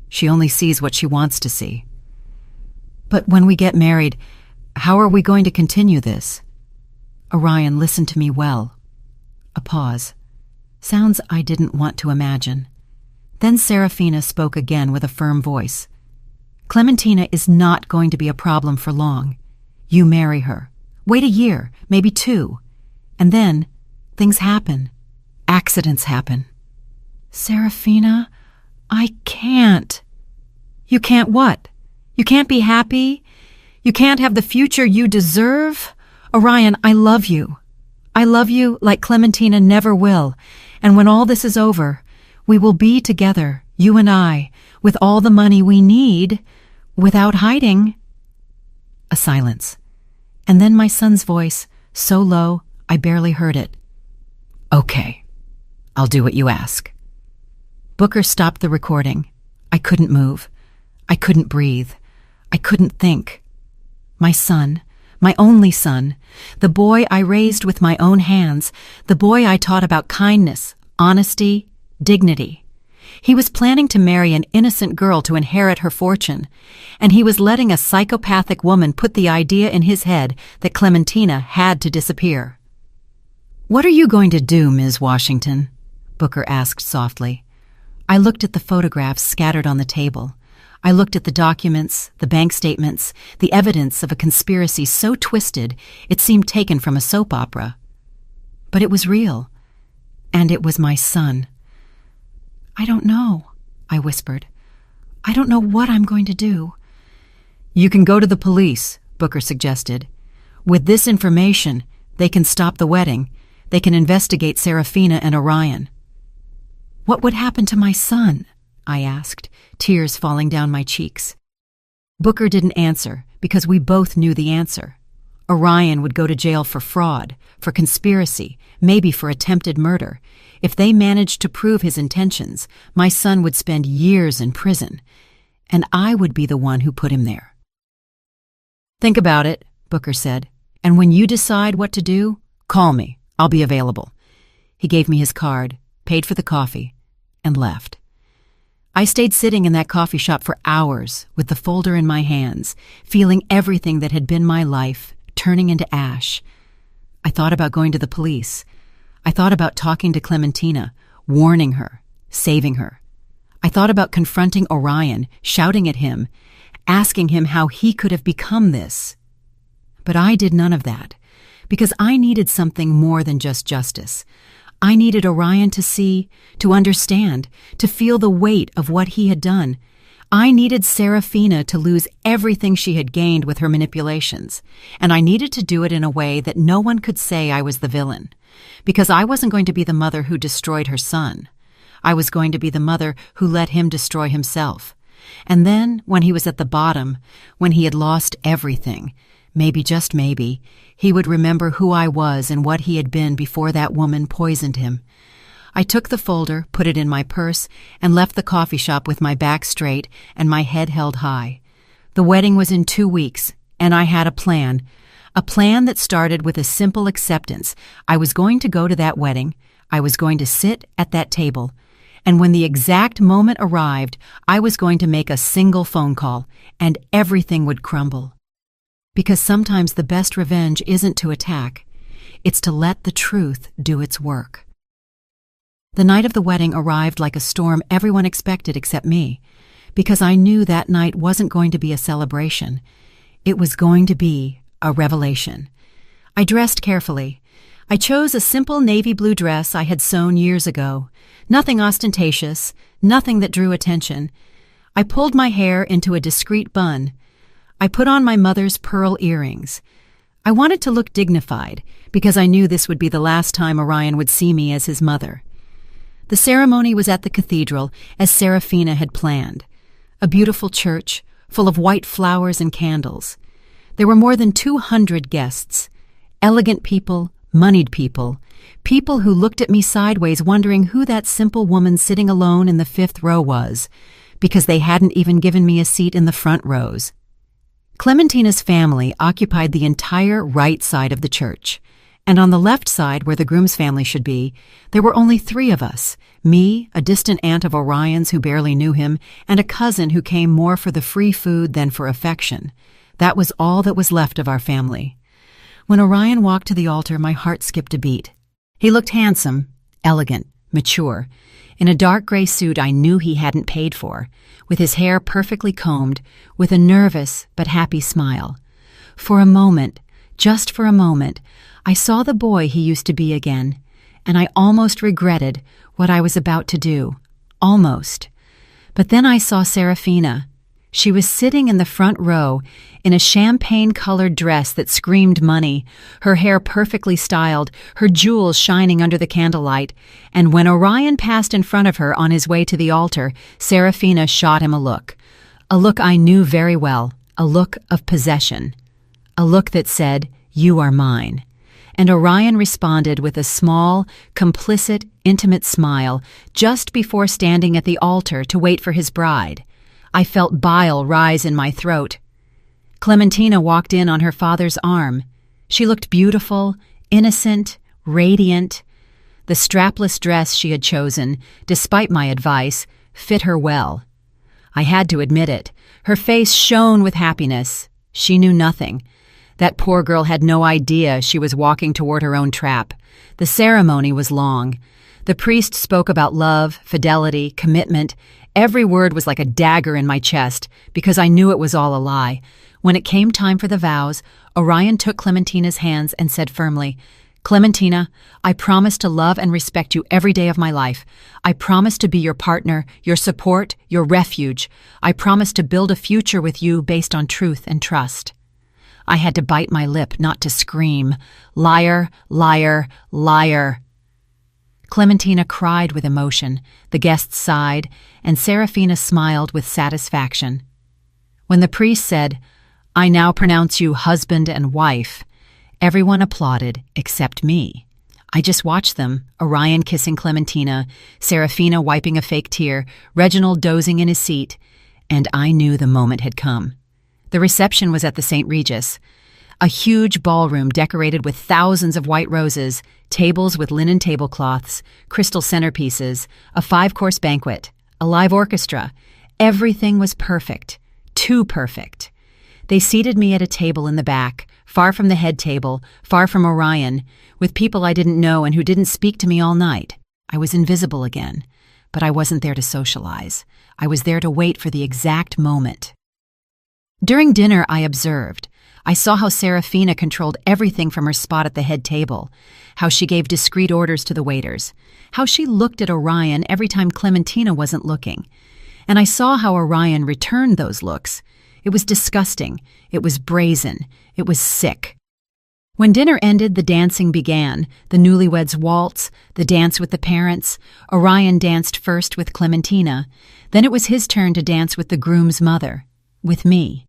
She only sees what she wants to see. But when we get married, how are we going to continue this? Orion, listen to me well. A pause. Sounds I didn't want to imagine. Then Serafina spoke again with a firm voice. Clementina is not going to be a problem for long. You marry her. Wait 1 year, maybe 2. And then, things happen. Accidents happen. Serafina, I can't. You can't what? You can't be happy? You can't have the future you deserve? Orion, I love you. I love you like Clementina never will. And when all this is over, we will be together, you and I, with all the money we need, without hiding. A silence. And then my son's voice, so low, I barely heard it. Okay, I'll do what you ask. Booker stopped the recording. I couldn't move. I couldn't breathe. I couldn't think. My son, my only son, the boy I raised with my own hands, the boy I taught about kindness, honesty, dignity. He was planning to marry an innocent girl to inherit her fortune, and he was letting a psychopathic woman put the idea in his head that Clementina had to disappear. "What are you going to do, Ms. Washington?" Booker asked softly. I looked at the photographs scattered on the table. I looked at the documents, the bank statements, the evidence of a conspiracy so twisted it seemed taken from a soap opera. But it was real, and it was my son. "I don't know," I whispered. "I don't know what I'm going to do." "You can go to the police," Booker suggested. "With this information, they can stop the wedding. They can investigate Serafina and Orion." "What would happen to my son?" I asked, tears falling down my cheeks. Booker didn't answer because we both knew the answer. Orion would go to jail for fraud, for conspiracy, maybe for attempted murder. If they managed to prove his intentions, my son would spend years in prison, and I would be the one who put him there. "Think about it," Booker said, "and when you decide what to do, call me. I'll be available." He gave me his card, paid for the coffee, and left. I stayed sitting in that coffee shop for hours with the folder in my hands, feeling everything that had been my life turning into ash. I thought about going to the police. I thought about talking to Clementina, warning her, saving her. I thought about confronting Orion, shouting at him, asking him how he could have become this. But I did none of that, because I needed something more than just justice. I needed Orion to see, to understand, to feel the weight of what he had done. I needed Serafina to lose everything she had gained with her manipulations, and I needed to do it in a way that no one could say I was the villain, because I wasn't going to be the mother who destroyed her son. I was going to be the mother who let him destroy himself. And then, when he was at the bottom, when he had lost everything, maybe, just maybe, he would remember who I was and what he had been before that woman poisoned him. I took the folder, put it in my purse, and left the coffee shop with my back straight and my head held high. The wedding was in 2 weeks, and I had a plan that started with a simple acceptance. I was going to go to that wedding, I was going to sit at that table, and when the exact moment arrived, I was going to make a single phone call, and everything would crumble. Because sometimes the best revenge isn't to attack, it's to let the truth do its work. The night of the wedding arrived like a storm everyone expected except me, because I knew that night wasn't going to be a celebration. It was going to be a revelation. I dressed carefully. I chose a simple navy blue dress I had sewn years ago. Nothing ostentatious, nothing that drew attention. I pulled my hair into a discreet bun. I put on my mother's pearl earrings. I wanted to look dignified because I knew this would be the last time Orion would see me as his mother. The ceremony was at the cathedral, as Serafina had planned. A beautiful church, full of white flowers and candles. There were more than 200 guests. Elegant people, moneyed people, people who looked at me sideways wondering who that simple woman sitting alone in the 5th row was, because they hadn't even given me a seat in the front rows. Clementina's family occupied the entire right side of the church, and on the left side, where the groom's family should be, there were only 3 of us, me, a distant aunt of Orion's who barely knew him, and a cousin who came more for the free food than for affection. That was all that was left of our family. When Orion walked to the altar, my heart skipped a beat. He looked handsome, elegant, mature, in a dark gray suit I knew he hadn't paid for, with his hair perfectly combed, with a nervous but happy smile. For a moment, just for a moment, I saw the boy he used to be again, and I almost regretted what I was about to do. Almost. But then I saw Serafina. She was sitting in the front row in a champagne-colored dress that screamed money, her hair perfectly styled, her jewels shining under the candlelight, and when Orion passed in front of her on his way to the altar, Serafina shot him a look I knew very well, a look of possession, a look that said, "You are mine." And Orion responded with a small, complicit, intimate smile just before standing at the altar to wait for his bride. I felt bile rise in my throat. Clementina walked in on her father's arm. She looked beautiful, innocent, radiant. The strapless dress she had chosen, despite my advice, fit her well. I had to admit it. Her face shone with happiness. She knew nothing. That poor girl had no idea she was walking toward her own trap. The ceremony was long. The priest spoke about love, fidelity, commitment. Every word was like a dagger in my chest, because I knew it was all a lie. When it came time for the vows, Orion took Clementina's hands and said firmly, "Clementina, I promise to love and respect you every day of my life. I promise to be your partner, your support, your refuge. I promise to build a future with you based on truth and trust." I had to bite my lip not to scream, "Liar, liar, liar." Clementina cried with emotion, the guests sighed, and Serafina smiled with satisfaction. When the priest said, "I now pronounce you husband and wife," everyone applauded except me. I just watched them, Orion kissing Clementina, Serafina wiping a fake tear, Reginald dozing in his seat, and I knew the moment had come. The reception was at the St. Regis, a huge ballroom decorated with thousands of white roses, tables with linen tablecloths, crystal centerpieces, a 5-course banquet, a live orchestra. Everything was perfect, too perfect. They seated me at a table in the back, far from the head table, far from Orion, with people I didn't know and who didn't speak to me all night. I was invisible again, but I wasn't there to socialize. I was there to wait for the exact moment. During dinner, I observed. I saw how Serafina controlled everything from her spot at the head table, how she gave discreet orders to the waiters, how she looked at Orion every time Clementina wasn't looking. And I saw how Orion returned those looks. It was disgusting. It was brazen. It was sick. When dinner ended, the dancing began, the newlyweds' waltz, the dance with the parents. Orion danced first with Clementina. Then it was his turn to dance with the groom's mother, with me.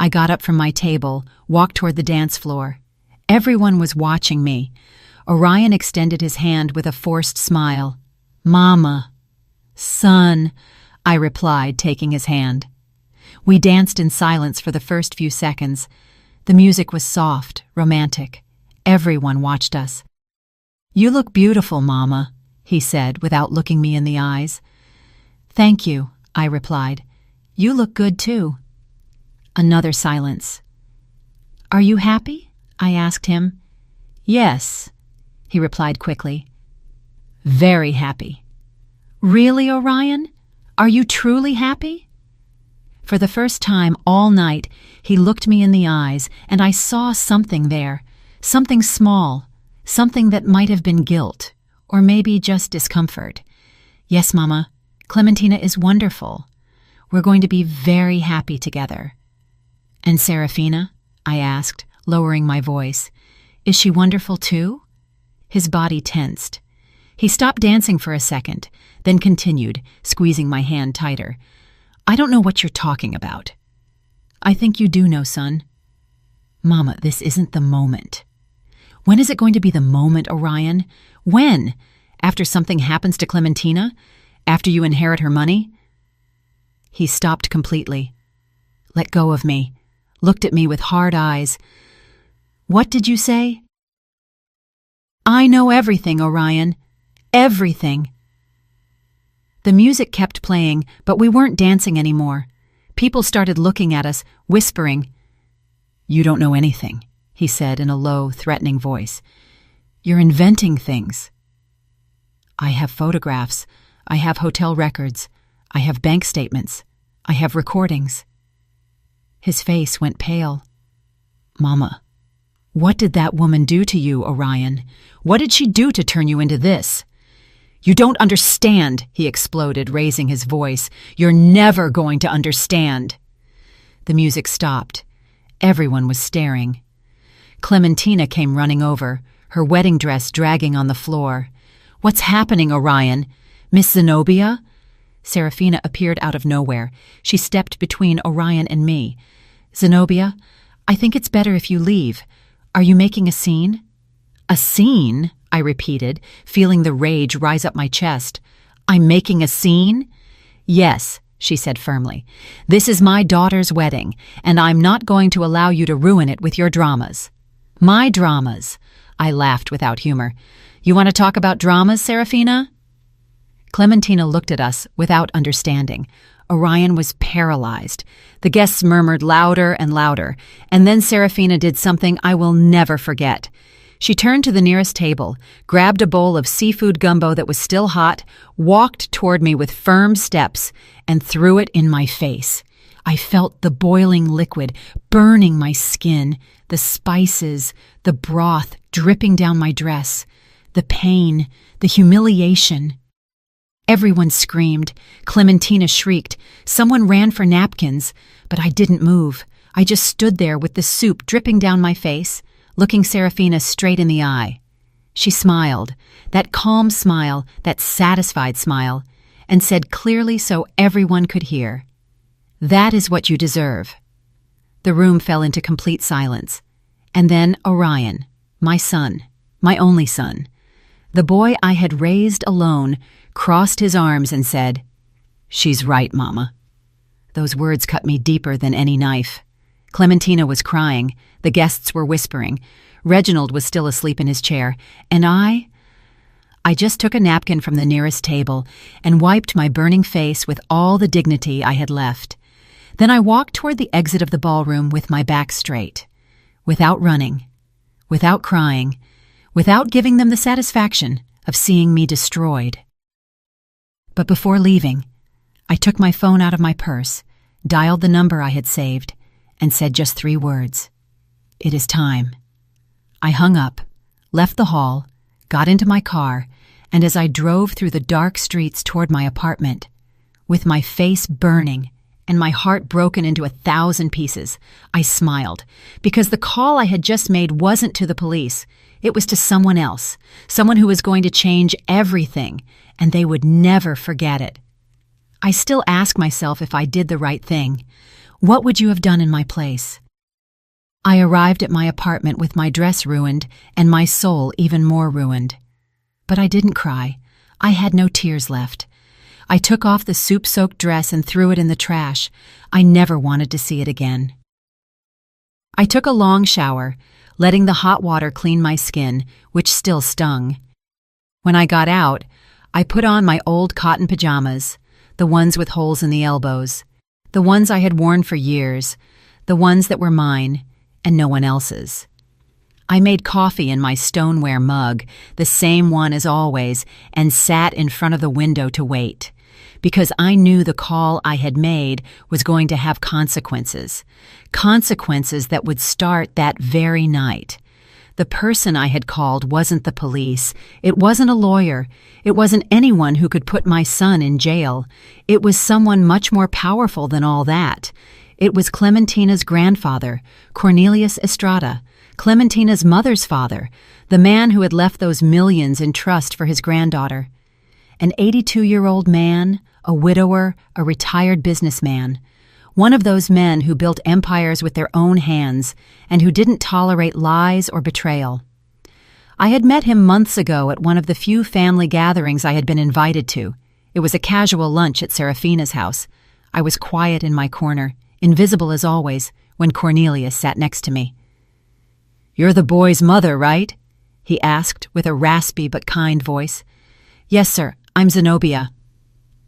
I got up from my table, walked toward the dance floor. Everyone was watching me. Orion extended his hand with a forced smile. "Mama." "Son," I replied, taking his hand. We danced in silence for the first few seconds. The music was soft, romantic. Everyone watched us. "You look beautiful, Mama," he said without looking me in the eyes. "Thank you," I replied. "You look good too." Another silence. "Are you happy?" I asked him. "Yes," he replied quickly. "Very happy." "Really, Orion? Are you truly happy?" For the first time all night, he looked me in the eyes, and I saw something there, something small, something that might have been guilt, or maybe just discomfort. "Yes, Mama, Clementina is wonderful. We're going to be very happy together." "And Serafina?" I asked, lowering my voice. "Is she wonderful too?" His body tensed. He stopped dancing for a second, then continued, squeezing my hand tighter. "I don't know what you're talking about." "I think you do know, son." "Mama, this isn't the moment." "When is it going to be the moment, Orion? When? After something happens to Clementina? After you inherit her money?" He stopped completely. Let go of me. Looked at me with hard eyes. "What did you say?" "I know everything, Orion. Everything." The music kept playing, but we weren't dancing anymore. People started looking at us, whispering. "You don't know anything," he said in a low, threatening voice. "You're inventing things." "I have photographs. I have hotel records. I have bank statements. I have recordings." His face went pale. "Mama, what did that woman do to you, Orion? What did she do to turn you into this?" "You don't understand," he exploded, raising his voice. "You're never going to understand." The music stopped. Everyone was staring. Clementina came running over, her wedding dress dragging on the floor. "What's happening, Orion? Miss Zenobia?" Serafina appeared out of nowhere. She stepped between Orion and me. "Zenobia, I think it's better if you leave. Are you making a scene?" "A scene?" I repeated, feeling the rage rise up my chest. "I'm making a scene?" "Yes," she said firmly. "This is my daughter's wedding, and I'm not going to allow you to ruin it with your dramas." "My dramas?" I laughed without humor. "You want to talk about dramas, Serafina?" Clementina looked at us without understanding. Orion was paralyzed. The guests murmured louder and louder, and then Serafina did something I will never forget. She turned to the nearest table, grabbed a bowl of seafood gumbo that was still hot, walked toward me with firm steps, and threw it in my face. I felt the boiling liquid burning my skin, the spices, the broth dripping down my dress, the pain, the humiliation. Everyone screamed. Clementina shrieked. Someone ran for napkins, but I didn't move. I just stood there with the soup dripping down my face, looking Serafina straight in the eye. She smiled, that calm smile, that satisfied smile, and said clearly so everyone could hear, "That is what you deserve." The room fell into complete silence. And then Orion, my son, my only son, the boy I had raised alone, crossed his arms and said, "She's right, Mama." Those words cut me deeper than any knife. Clementina was crying, the guests were whispering, Reginald was still asleep in his chair, and I just took a napkin from the nearest table and wiped my burning face with all the dignity I had left. Then I walked toward the exit of the ballroom with my back straight, without running, without crying, without giving them the satisfaction of seeing me destroyed. But before leaving, I took my phone out of my purse, dialed the number I had saved, and said just 3 words. "It is time." I hung up, left the hall, got into my car, and as I drove through the dark streets toward my apartment, with my face burning and my heart broken into 1,000 pieces, I smiled, because the call I had just made wasn't to the police. It was to someone else, someone who was going to change everything, and they would never forget it. I still ask myself if I did the right thing. What would you have done in my place? I arrived at my apartment with my dress ruined and my soul even more ruined. But I didn't cry. I had no tears left. I took off the soup-soaked dress and threw it in the trash. I never wanted to see it again. I took a long shower, letting the hot water clean my skin, which still stung. When I got out, I put on my old cotton pajamas, the ones with holes in the elbows, the ones I had worn for years, the ones that were mine and no one else's. I made coffee in my stoneware mug, the same one as always, and sat in front of the window to wait, because I knew the call I had made was going to have consequences, consequences that would start that very night. The person I had called wasn't the police. It wasn't a lawyer. It wasn't anyone who could put my son in jail. It was someone much more powerful than all that. It was Clementina's grandfather, Cornelius Estrada, Clementina's mother's father, the man who had left those millions in trust for his granddaughter. An 82-year-old man, a widower, a retired businessman. One of those men who built empires with their own hands and who didn't tolerate lies or betrayal. I had met him months ago at one of the few family gatherings I had been invited to. It was a casual lunch at Serafina's house. I was quiet in my corner, invisible as always, when Cornelius sat next to me. "You're the boy's mother, right?" he asked with a raspy but kind voice. "Yes, sir, I'm Zenobia."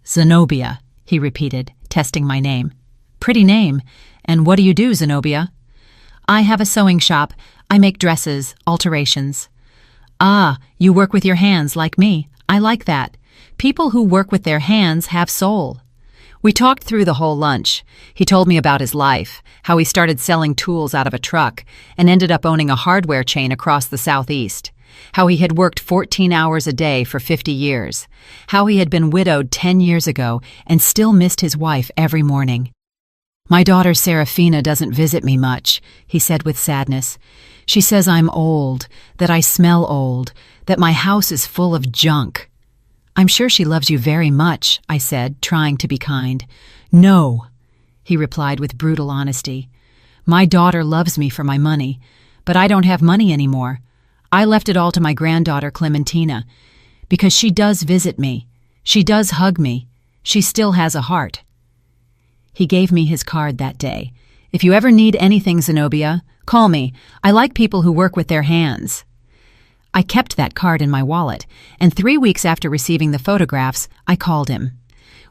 "Zenobia," he repeated, testing my name. "Pretty name. And what do you do, Zenobia?" "I have a sewing shop. I make dresses, alterations." "Ah, you work with your hands like me. I like that. People who work with their hands have soul." We talked through the whole lunch. He told me about his life, how he started selling tools out of a truck and ended up owning a hardware chain across the Southeast, how he had worked 14 hours a day for 50 years, how he had been widowed 10 years ago and still missed his wife every morning. "My daughter Serafina doesn't visit me much," he said with sadness. "She says I'm old, that I smell old, that my house is full of junk." "I'm sure she loves you very much," I said, trying to be kind. "No," he replied with brutal honesty. "My daughter loves me for my money, but I don't have money anymore. I left it all to my granddaughter Clementina, because she does visit me. She does hug me. She still has a heart." He gave me his card that day. "If you ever need anything, Zenobia, call me. I like people who work with their hands." I kept that card in my wallet, and 3 weeks after receiving the photographs, I called him.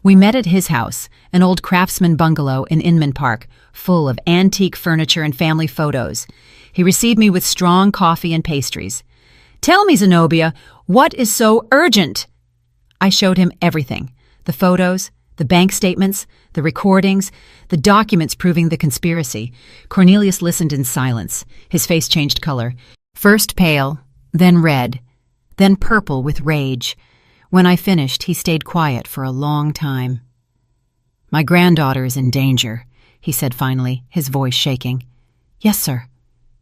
We met at his house, an old craftsman bungalow in Inman Park, full of antique furniture and family photos. He received me with strong coffee and pastries. "Tell me, Zenobia, what is so urgent?" I showed him everything: the photos, the bank statements, the recordings, the documents proving the conspiracy. Cornelius listened in silence. His face changed color. First pale, then red, then purple with rage. When I finished, he stayed quiet for a long time. "My granddaughter is in danger," he said finally, his voice shaking. "Yes, sir."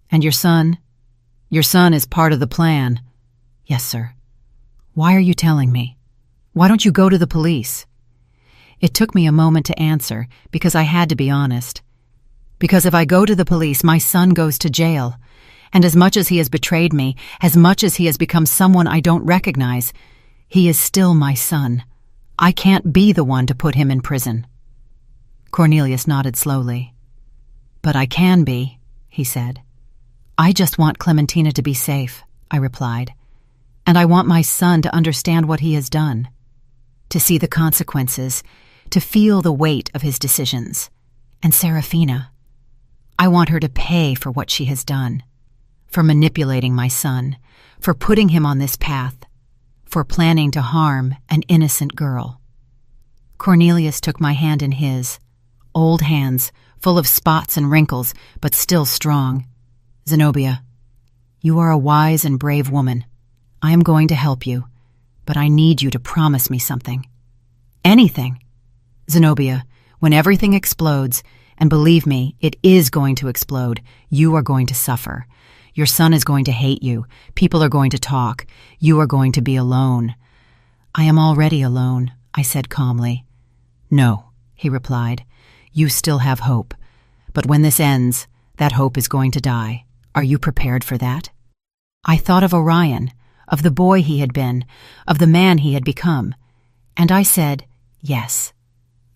"And your son?" "Your son is part of the plan." "Yes, sir." "Why are you telling me? Why don't you go to the police?" It took me a moment to answer, because I had to be honest. Because if I go to the police, my son goes to jail. And as much as he has betrayed me, as much as he has become someone I don't recognize, he is still my son. I can't be the one to put him in prison. Cornelius nodded slowly. "But I can be," he said. "I just want Clementina to be safe," I replied. "And I want my son to understand what he has done, to see the consequences, to feel the weight of his decisions. And Serafina, I want her to pay for what she has done, for manipulating my son, for putting him on this path, for planning to harm an innocent girl." Cornelius took my hand in his, old hands, full of spots and wrinkles, but still strong. "Zenobia, you are a wise and brave woman. I am going to help you, but I need you to promise me something. Anything. Zenobia, when everything explodes, and believe me, it is going to explode, you are going to suffer. Your son is going to hate you. People are going to talk. You are going to be alone." "I am already alone," I said calmly. "No," he replied. "You still have hope. But when this ends, that hope is going to die. Are you prepared for that?" I thought of Orion, of the boy he had been, of the man he had become. And I said, "Yes,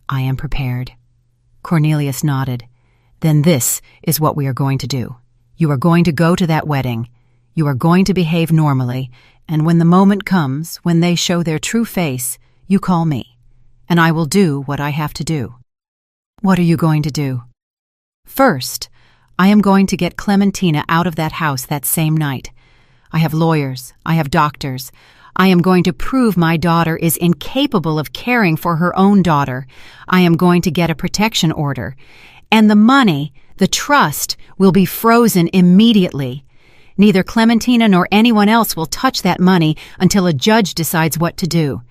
I am prepared." Cornelius nodded. "Then this is what we are going to do. You are going to go to that wedding. You are going to behave normally, and when the moment comes, when they show their true face, you call me, and I will do what I have to do." "What are you going to do?" "First, I am going to get Clementina out of that house that same night. I have lawyers. I have doctors. I am going to prove my daughter is incapable of caring for her own daughter. I am going to get a protection order. And the money, the trust, will be frozen immediately. Neither Clementina nor anyone else will touch that money until a judge decides what to do.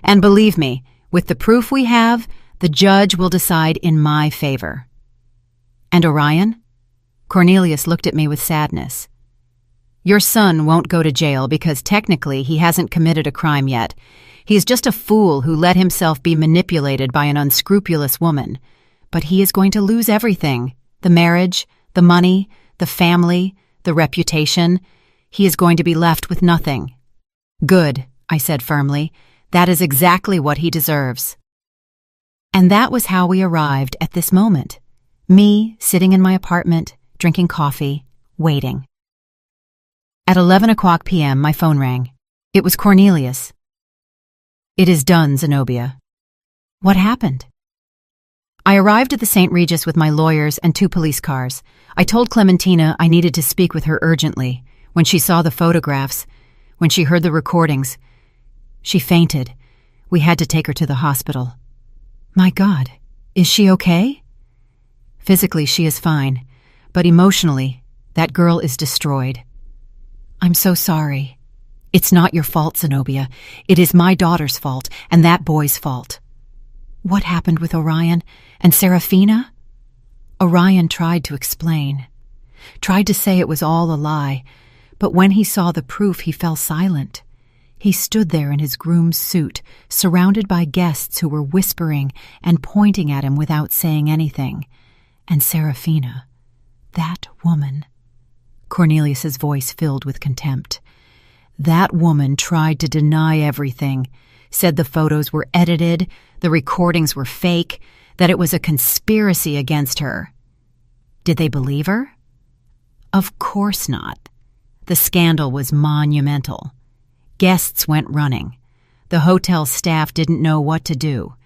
And believe me, with the proof we have, the judge will decide in my favor." "And Orion?" Cornelius looked at me with sadness. "Your son won't go to jail because technically he hasn't committed a crime yet. He's just a fool who let himself be manipulated by an unscrupulous woman. But he is going to lose everything: the marriage, the money, the family, the reputation. He is going to be left with nothing." "Good," I said firmly. "That is exactly what he deserves." And that was how we arrived at this moment. Me sitting in my apartment, drinking coffee, waiting. At 11 p.m., my phone rang. It was Cornelius. "It is done, Zenobia." "What happened?" "I arrived at the St. Regis with my lawyers and 2 police cars. I told Clementina I needed to speak with her urgently. When she saw the photographs, when she heard the recordings, she fainted. We had to take her to the hospital." "My God, is she okay?" "Physically, she is fine, but emotionally, that girl is destroyed." "I'm so sorry." "It's not your fault, Zenobia. It is my daughter's fault, and that boy's fault." "What happened with Orion and Serafina?" Orion tried to explain, tried to say it was all a lie, but when he saw the proof, he fell silent. He stood there in his groom's suit, surrounded by guests who were whispering and pointing at him without saying anything. And Serafina, that woman. Cornelius's voice filled with contempt. That woman tried to deny everything, said the photos were edited, the recordings were fake, that it was a conspiracy against her. Did they believe her? Of course not. The scandal was monumental. Guests went running. The hotel staff didn't know what to do.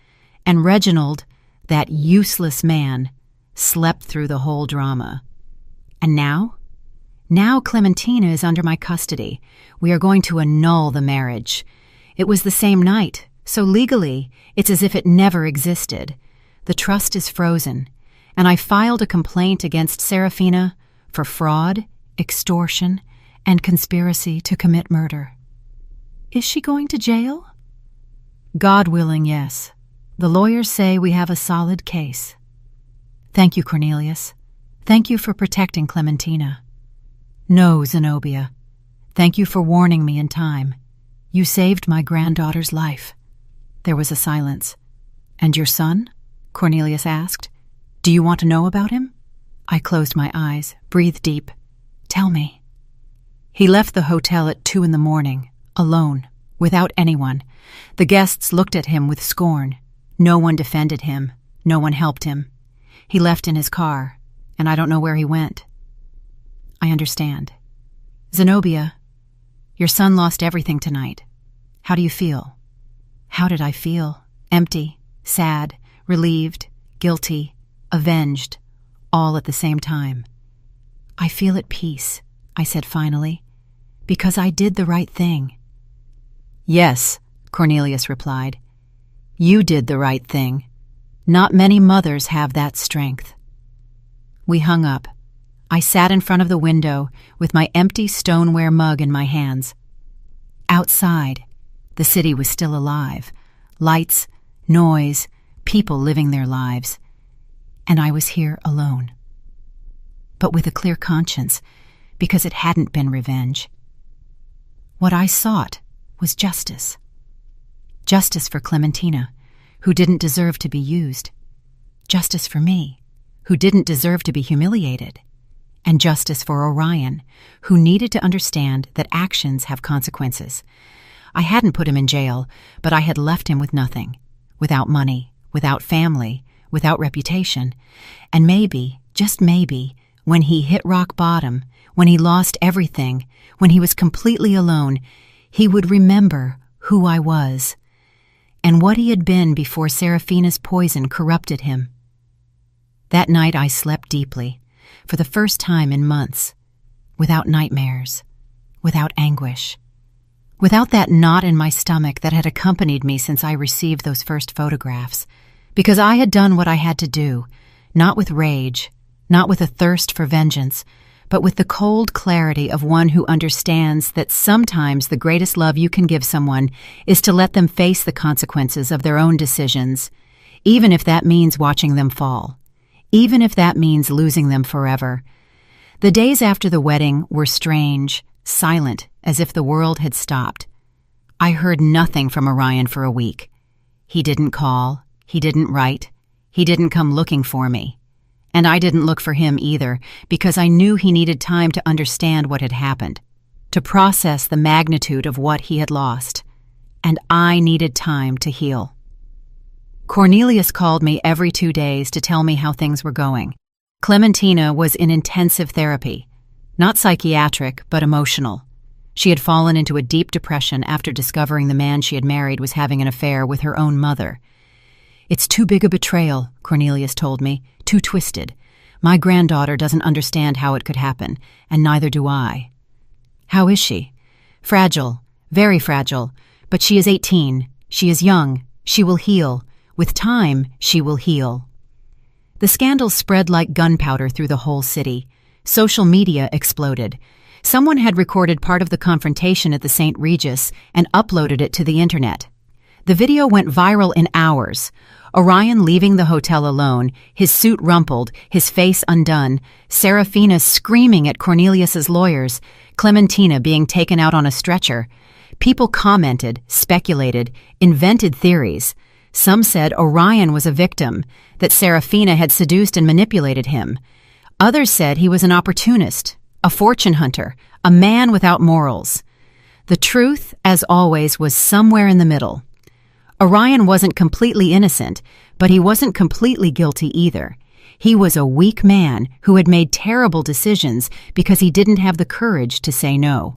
And Reginald, that useless man, slept through the whole drama. And now? Now Clementina is under my custody. We are going to annul the marriage. It was the same night, so legally, it's as if it never existed. The trust is frozen, and I filed a complaint against Serafina for fraud, extortion, and conspiracy to commit murder. Is she going to jail? God willing, yes. The lawyers say we have a solid case. Thank you, Cornelius. Thank you for protecting Clementina. No, Zenobia. Thank you for warning me in time. You saved my granddaughter's life. There was a silence. And your son? Cornelius asked. Do you want to know about him? I closed my eyes, breathed deep. Tell me. He left the hotel at 2 a.m, alone, without anyone. The guests looked at him with scorn. No one defended him. No one helped him. He left in his car, and I don't know where he went. I understand. Zenobia, your son lost everything tonight. How do you feel? How did I feel? Empty, sad, relieved, guilty, avenged, all at the same time. I feel at peace, I said finally, because I did the right thing. Yes, Cornelius replied. You did the right thing. Not many mothers have that strength. We hung up. I sat in front of the window with my empty stoneware mug in my hands. Outside, the city was still alive. Lights, noise, people living their lives. And I was here alone. But with a clear conscience, because it hadn't been revenge. What I sought was justice. Justice for Clementina, who didn't deserve to be used. Justice for me, who didn't deserve to be humiliated. And justice for Orion, who needed to understand that actions have consequences. I hadn't put him in jail, but I had left him with nothing. Without money, without family, without reputation. And maybe, just maybe, when he hit rock bottom, when he lost everything, when he was completely alone, he would remember who I was, and what he had been before Serafina's poison corrupted him. That night I slept deeply, for the first time in months, without nightmares, without anguish, without that knot in my stomach that had accompanied me since I received those first photographs, because I had done what I had to do, not with rage, not with a thirst for vengeance, but with the cold clarity of one who understands that sometimes the greatest love you can give someone is to let them face the consequences of their own decisions, even if that means watching them fall, even if that means losing them forever. The days after the wedding were strange, silent, as if the world had stopped. I heard nothing from Orion for a week. He didn't call, he didn't write, he didn't come looking for me. And I didn't look for him either, because I knew he needed time to understand what had happened, to process the magnitude of what he had lost. And I needed time to heal. Cornelius called me every 2 days to tell me how things were going. Clementina was in intensive therapy, not psychiatric, but emotional. She had fallen into a deep depression after discovering the man she had married was having an affair with her own mother. It's too big a betrayal, Cornelius told me, too twisted. My granddaughter doesn't understand how it could happen, and neither do I. How is she? Fragile, very fragile, but she is 18. She is young. She will heal. With time, she will heal. The scandal spread like gunpowder through the whole city. Social media exploded. Someone had recorded part of the confrontation at the St. Regis and uploaded it to the internet. The video went viral in hours. Orion leaving the hotel alone, his suit rumpled, his face undone, Serafina screaming at Cornelius's lawyers, Clementina being taken out on a stretcher. People commented, speculated, invented theories. Some said Orion was a victim, that Serafina had seduced and manipulated him. Others said he was an opportunist, a fortune hunter, a man without morals. The truth, as always, was somewhere in the middle. Orion wasn't completely innocent, but he wasn't completely guilty either. He was a weak man who had made terrible decisions because he didn't have the courage to say no.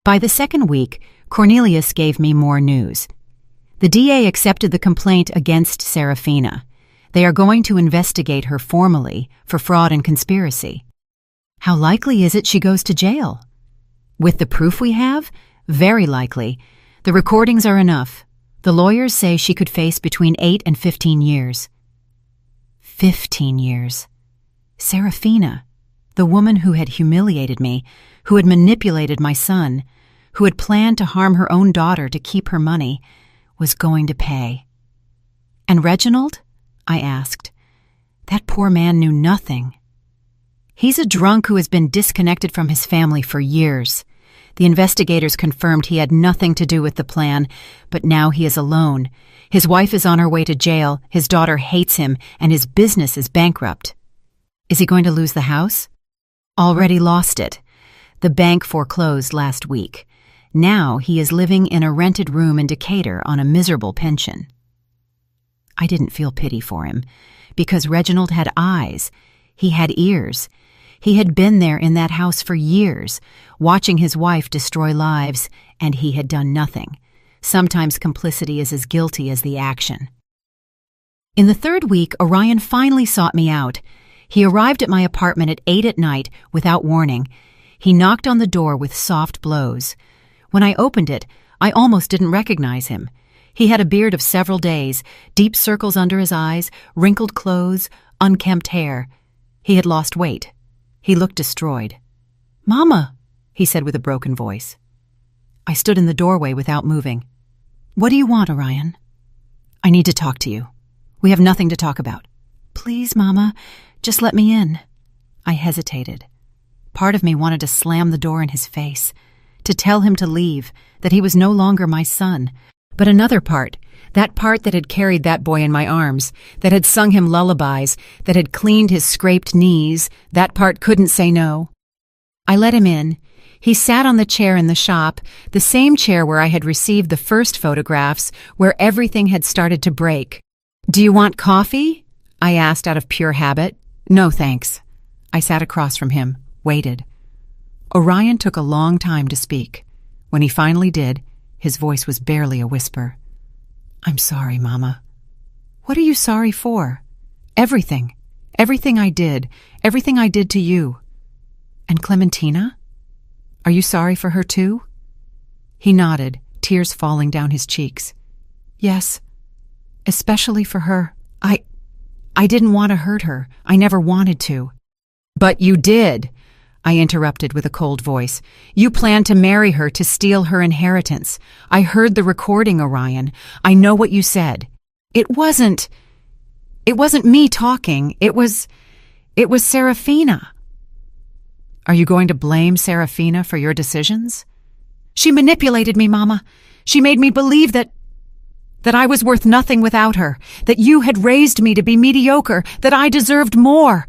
By the second week, Cornelius gave me more news. The DA accepted the complaint against Serafina. They are going to investigate her formally for fraud and conspiracy. How likely is it she goes to jail? With the proof we have, very likely. The recordings are enough. The lawyers say she could face between 8 and 15 years. 15 years. Serafina, the woman who had humiliated me, who had manipulated my son, who had planned to harm her own daughter to keep her money, was going to pay. And Reginald? I asked. That poor man knew nothing. He's a drunk who has been disconnected from his family for years. The investigators confirmed he had nothing to do with the plan, but now he is alone. His wife is on her way to jail, his daughter hates him, and his business is bankrupt. Is he going to lose the house? Already lost it. The bank foreclosed last week. Now he is living in a rented room in Decatur on a miserable pension. I didn't feel pity for him, because Reginald had eyes. He had ears. He had been there in that house for years, watching his wife destroy lives, and he had done nothing. Sometimes complicity is as guilty as the action. In the third week, Orion finally sought me out. He arrived at my apartment at 8 at night without warning. He knocked on the door with soft blows. When I opened it, I almost didn't recognize him. He had a beard of several days, deep circles under his eyes, wrinkled clothes, unkempt hair. He had lost weight. He looked destroyed. "Mama," he said with a broken voice. I stood in the doorway without moving. "What do you want, Orion?" "I need to talk to you. We have nothing to talk about." "Please, Mama, just let me in." I hesitated. Part of me wanted to slam the door in his face, to tell him to leave, that he was no longer my son. But another part, that part that had carried that boy in my arms, that had sung him lullabies, that had cleaned his scraped knees, that part couldn't say no. I let him in. He sat on the chair in the shop, the same chair where I had received the first photographs, where everything had started to break. "Do you want coffee?" I asked out of pure habit. "No, thanks." I sat across from him, waited. Orion took a long time to speak. When he finally did, his voice was barely a whisper. "I'm sorry, Mama." "What are you sorry for?" "Everything. Everything I did. Everything I did to you." "And Clementina? Are you sorry for her too?" He nodded, tears falling down his cheeks. "Yes, especially for her. I didn't want to hurt her. I never wanted to." "But you did," I interrupted with a cold voice. "You planned to marry her to steal her inheritance. I heard the recording, Orion. I know what you said." It wasn't me talking. It was Serafina." "Are you going to blame Serafina for your decisions?" "She manipulated me, Mama. She made me believe that I was worth nothing without her, that you had raised me to be mediocre, that I deserved more."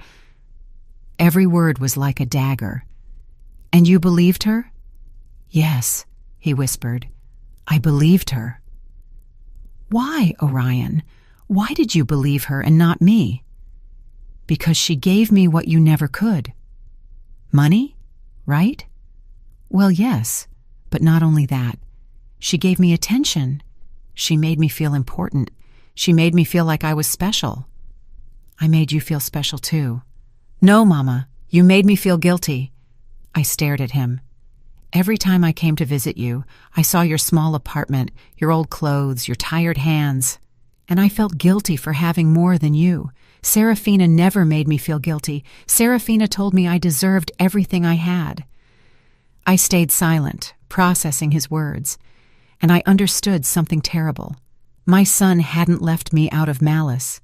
Every word was like a dagger. "And you believed her?" "Yes," he whispered. "I believed her." "Why, Orion? Why did you believe her and not me?" "Because she gave me what you never could." "Money, right?" "Well, yes, but not only that. She gave me attention. She made me feel important. She made me feel like I was special." "I made you feel special too." "No, Mama, you made me feel guilty." I stared at him. "Every time I came to visit you, I saw your small apartment, your old clothes, your tired hands, and I felt guilty for having more than you. Serafina never made me feel guilty. Serafina told me I deserved everything I had." I stayed silent, processing his words, and I understood something terrible. My son hadn't left me out of malice.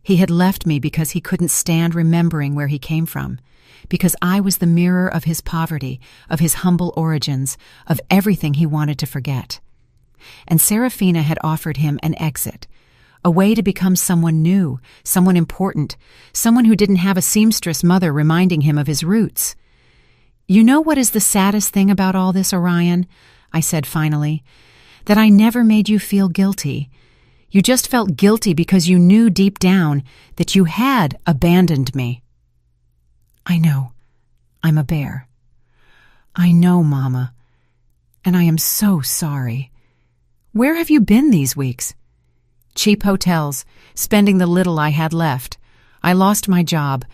He had left me because he couldn't stand remembering where he came from, because I was the mirror of his poverty, of his humble origins, of everything he wanted to forget. And Serafina had offered him an exit, a way to become someone new, someone important, someone who didn't have a seamstress mother reminding him of his roots. "You know what is the saddest thing about all this, Orion?" I said finally. "That I never made you feel guilty. You just felt guilty because you knew deep down that you had abandoned me. I know. I'm a bear. I know, Mama. And I am so sorry. Where have you been these weeks? Cheap hotels, spending the little I had left. I lost my job.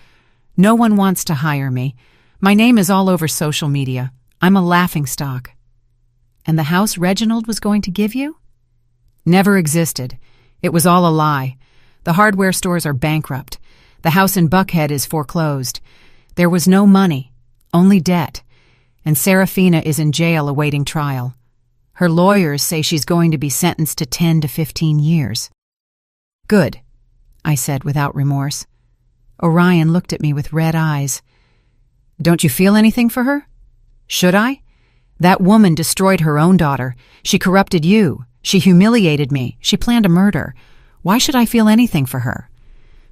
No one wants to hire me. My name is all over social media. I'm a laughingstock. And the house Reginald was going to give you? Never existed. It was all a lie. The hardware stores are bankrupt. The house in Buckhead is foreclosed. There was no money, only debt. And Serafina is in jail awaiting trial. Her lawyers say she's going to be sentenced to 10 to 15 years. Good, I said without remorse. Orion looked at me with red eyes. Don't you feel anything for her? Should I? That woman destroyed her own daughter. She corrupted you. She humiliated me. She planned a murder. Why should I feel anything for her?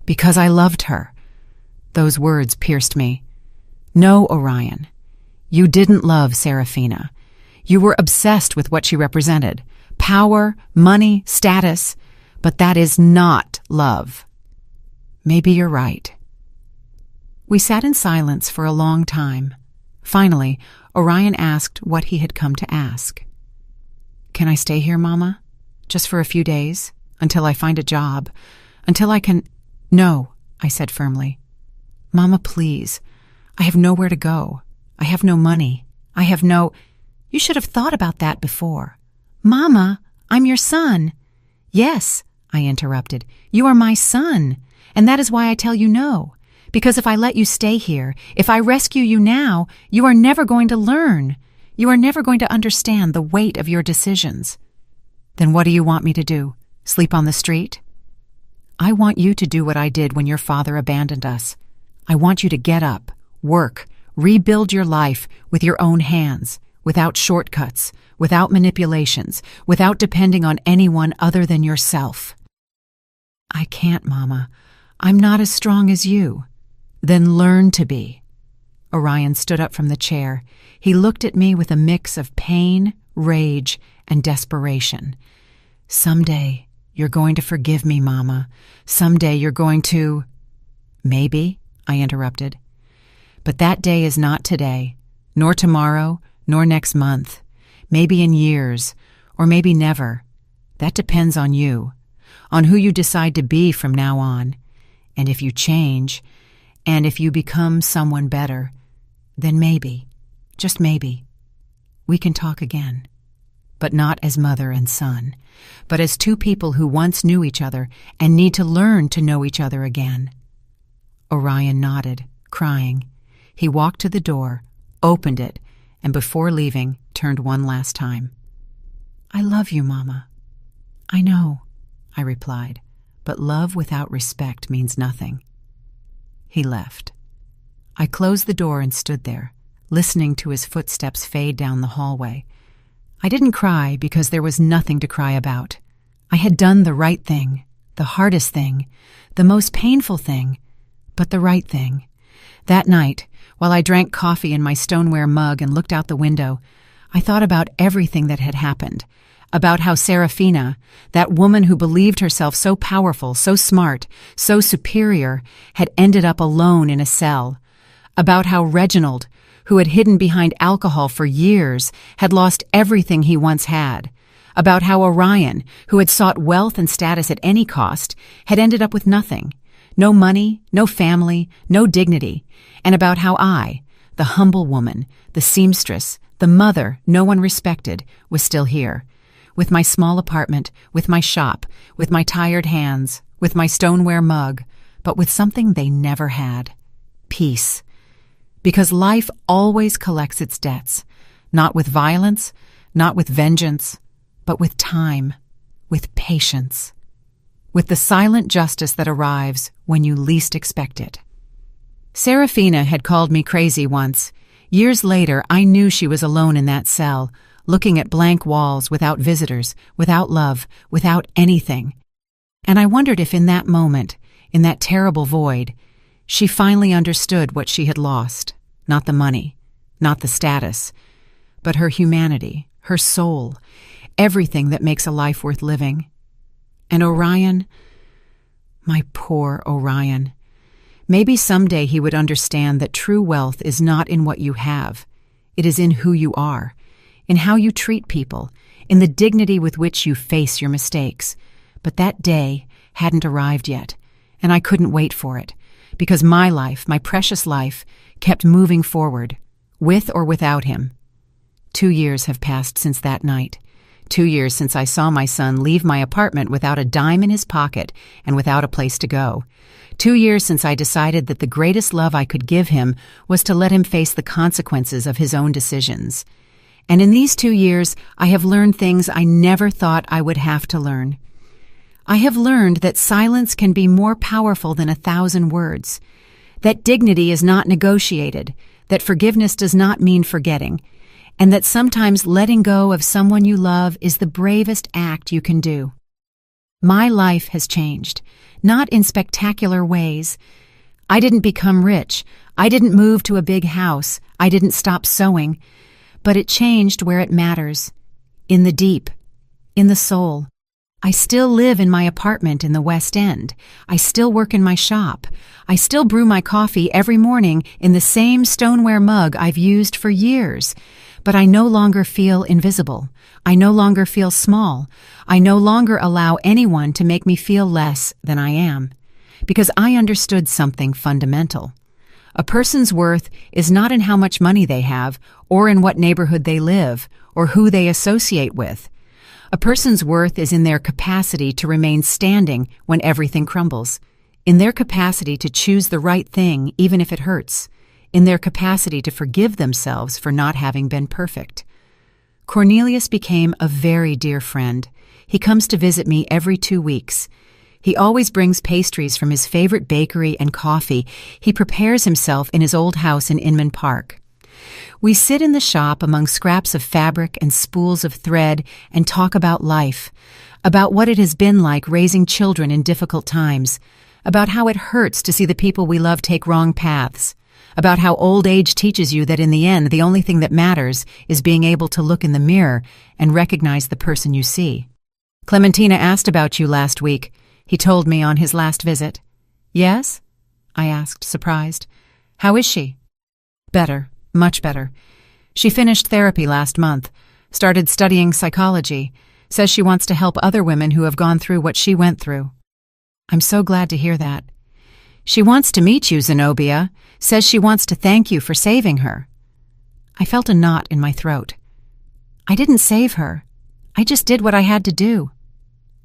Because I loved her. Those words pierced me. No, Orion. You didn't love Serafina. You were obsessed with what she represented. Power, money, status. But that is not love. Maybe you're right. We sat in silence for a long time. Finally, Orion asked what he had come to ask. Can I stay here, Mama? Just for a few days? Until I find a job? Until I can— No, I said firmly. Mama, please. I have nowhere to go. I have no money. I have no— You should have thought about that before. Mama, I'm your son. Yes, I interrupted. You are my son. And that is why I tell you no. Because if I let you stay here, if I rescue you now, you are never going to learn. You are never going to understand the weight of your decisions. Then what do you want me to do? Sleep on the street? I want you to do what I did when your father abandoned us. I want you to get up, work, rebuild your life with your own hands, without shortcuts, without manipulations, without depending on anyone other than yourself. I can't, Mama. I'm not as strong as you. Then learn to be. Orion stood up from the chair. He looked at me with a mix of pain, rage, and desperation. Someday, you're going to forgive me, Mama. Someday you're going to— Maybe, I interrupted. But that day is not today, nor tomorrow, nor next month. Maybe in years, or maybe never. That depends on you, on who you decide to be from now on. And if you change, and if you become someone better, then maybe, just maybe, we can talk again. But not as mother and son, but as two people who once knew each other and need to learn to know each other again. Orion nodded, crying. He walked to the door, opened it, and before leaving, turned one last time. I love you, Mama. I know, I replied, but love without respect means nothing. He left. I closed the door and stood there, listening to his footsteps fade down the hallway. I didn't cry because there was nothing to cry about. I had done the right thing, the hardest thing, the most painful thing, but the right thing. That night, while I drank coffee in my stoneware mug and looked out the window, I thought about everything that had happened, about how Serafina, that woman who believed herself so powerful, so smart, so superior, had ended up alone in a cell, about how Reginald, who had hidden behind alcohol for years, had lost everything he once had, about how Orion, who had sought wealth and status at any cost, had ended up with nothing, no money, no family, no dignity, and about how I, the humble woman, the seamstress, the mother no one respected, was still here, with my small apartment, with my shop, with my tired hands, with my stoneware mug, but with something they never had: peace. Because life always collects its debts, not with violence, not with vengeance, but with time, with patience, with the silent justice that arrives when you least expect it. Serafina had called me crazy once. Years later, I knew she was alone in that cell, looking at blank walls without visitors, without love, without anything. And I wondered if in that moment, in that terrible void, she finally understood what she had lost. Not the money, not the status, but her humanity, her soul, everything that makes a life worth living. And Orion, my poor Orion. Maybe someday he would understand that true wealth is not in what you have. It is in who you are, in how you treat people, in the dignity with which you face your mistakes. But that day hadn't arrived yet, and I couldn't wait for it, because my life, my precious life, kept moving forward, with or without him. 2 years have passed since that night. 2 years since I saw my son leave my apartment without a dime in his pocket and without a place to go. 2 years since I decided that the greatest love I could give him was to let him face the consequences of his own decisions. And in these 2 years, I have learned things I never thought I would have to learn. I have learned that silence can be more powerful than 1,000 words, that dignity is not negotiated, that forgiveness does not mean forgetting, and that sometimes letting go of someone you love is the bravest act you can do. My life has changed, not in spectacular ways. I didn't become rich. I didn't move to a big house. I didn't stop sewing. But it changed where it matters, in the deep, in the soul. I still live in my apartment in the West End. I still work in my shop. I still brew my coffee every morning in the same stoneware mug I've used for years. But I no longer feel invisible. I no longer feel small. I no longer allow anyone to make me feel less than I am. Because I understood something fundamental. A person's worth is not in how much money they have, or in what neighborhood they live, or who they associate with. A person's worth is in their capacity to remain standing when everything crumbles, in their capacity to choose the right thing even if it hurts, in their capacity to forgive themselves for not having been perfect. Cornelius became a very dear friend. He comes to visit me every 2 weeks. He always brings pastries from his favorite bakery and coffee he prepares himself in his old house in Inman Park. We sit in the shop among scraps of fabric and spools of thread and talk about life, about what it has been like raising children in difficult times, about how it hurts to see the people we love take wrong paths, about how old age teaches you that in the end the only thing that matters is being able to look in the mirror and recognize the person you see. Clementina asked about you last week, he told me on his last visit. Yes? I asked, surprised. How is she? Better. Much better. She finished therapy last month, started studying psychology, says she wants to help other women who have gone through what she went through. I'm so glad to hear that. She wants to meet you, Zenobia, says she wants to thank you for saving her. I felt a knot in my throat. I didn't save her. I just did what I had to do.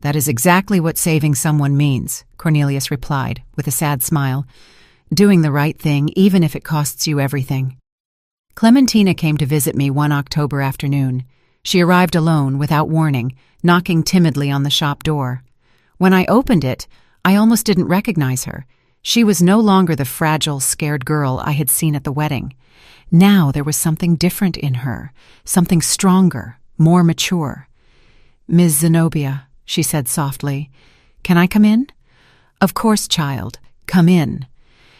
That is exactly what saving someone means, Cornelius replied, with a sad smile. Doing the right thing, even if it costs you everything. Clementina came to visit me one October afternoon. She arrived alone, without warning, knocking timidly on the shop door. When I opened it, I almost didn't recognize her. She was no longer the fragile, scared girl I had seen at the wedding. Now there was something different in her, something stronger, more mature. Ms. Zenobia, she said softly, can I come in? Of course, child, come in.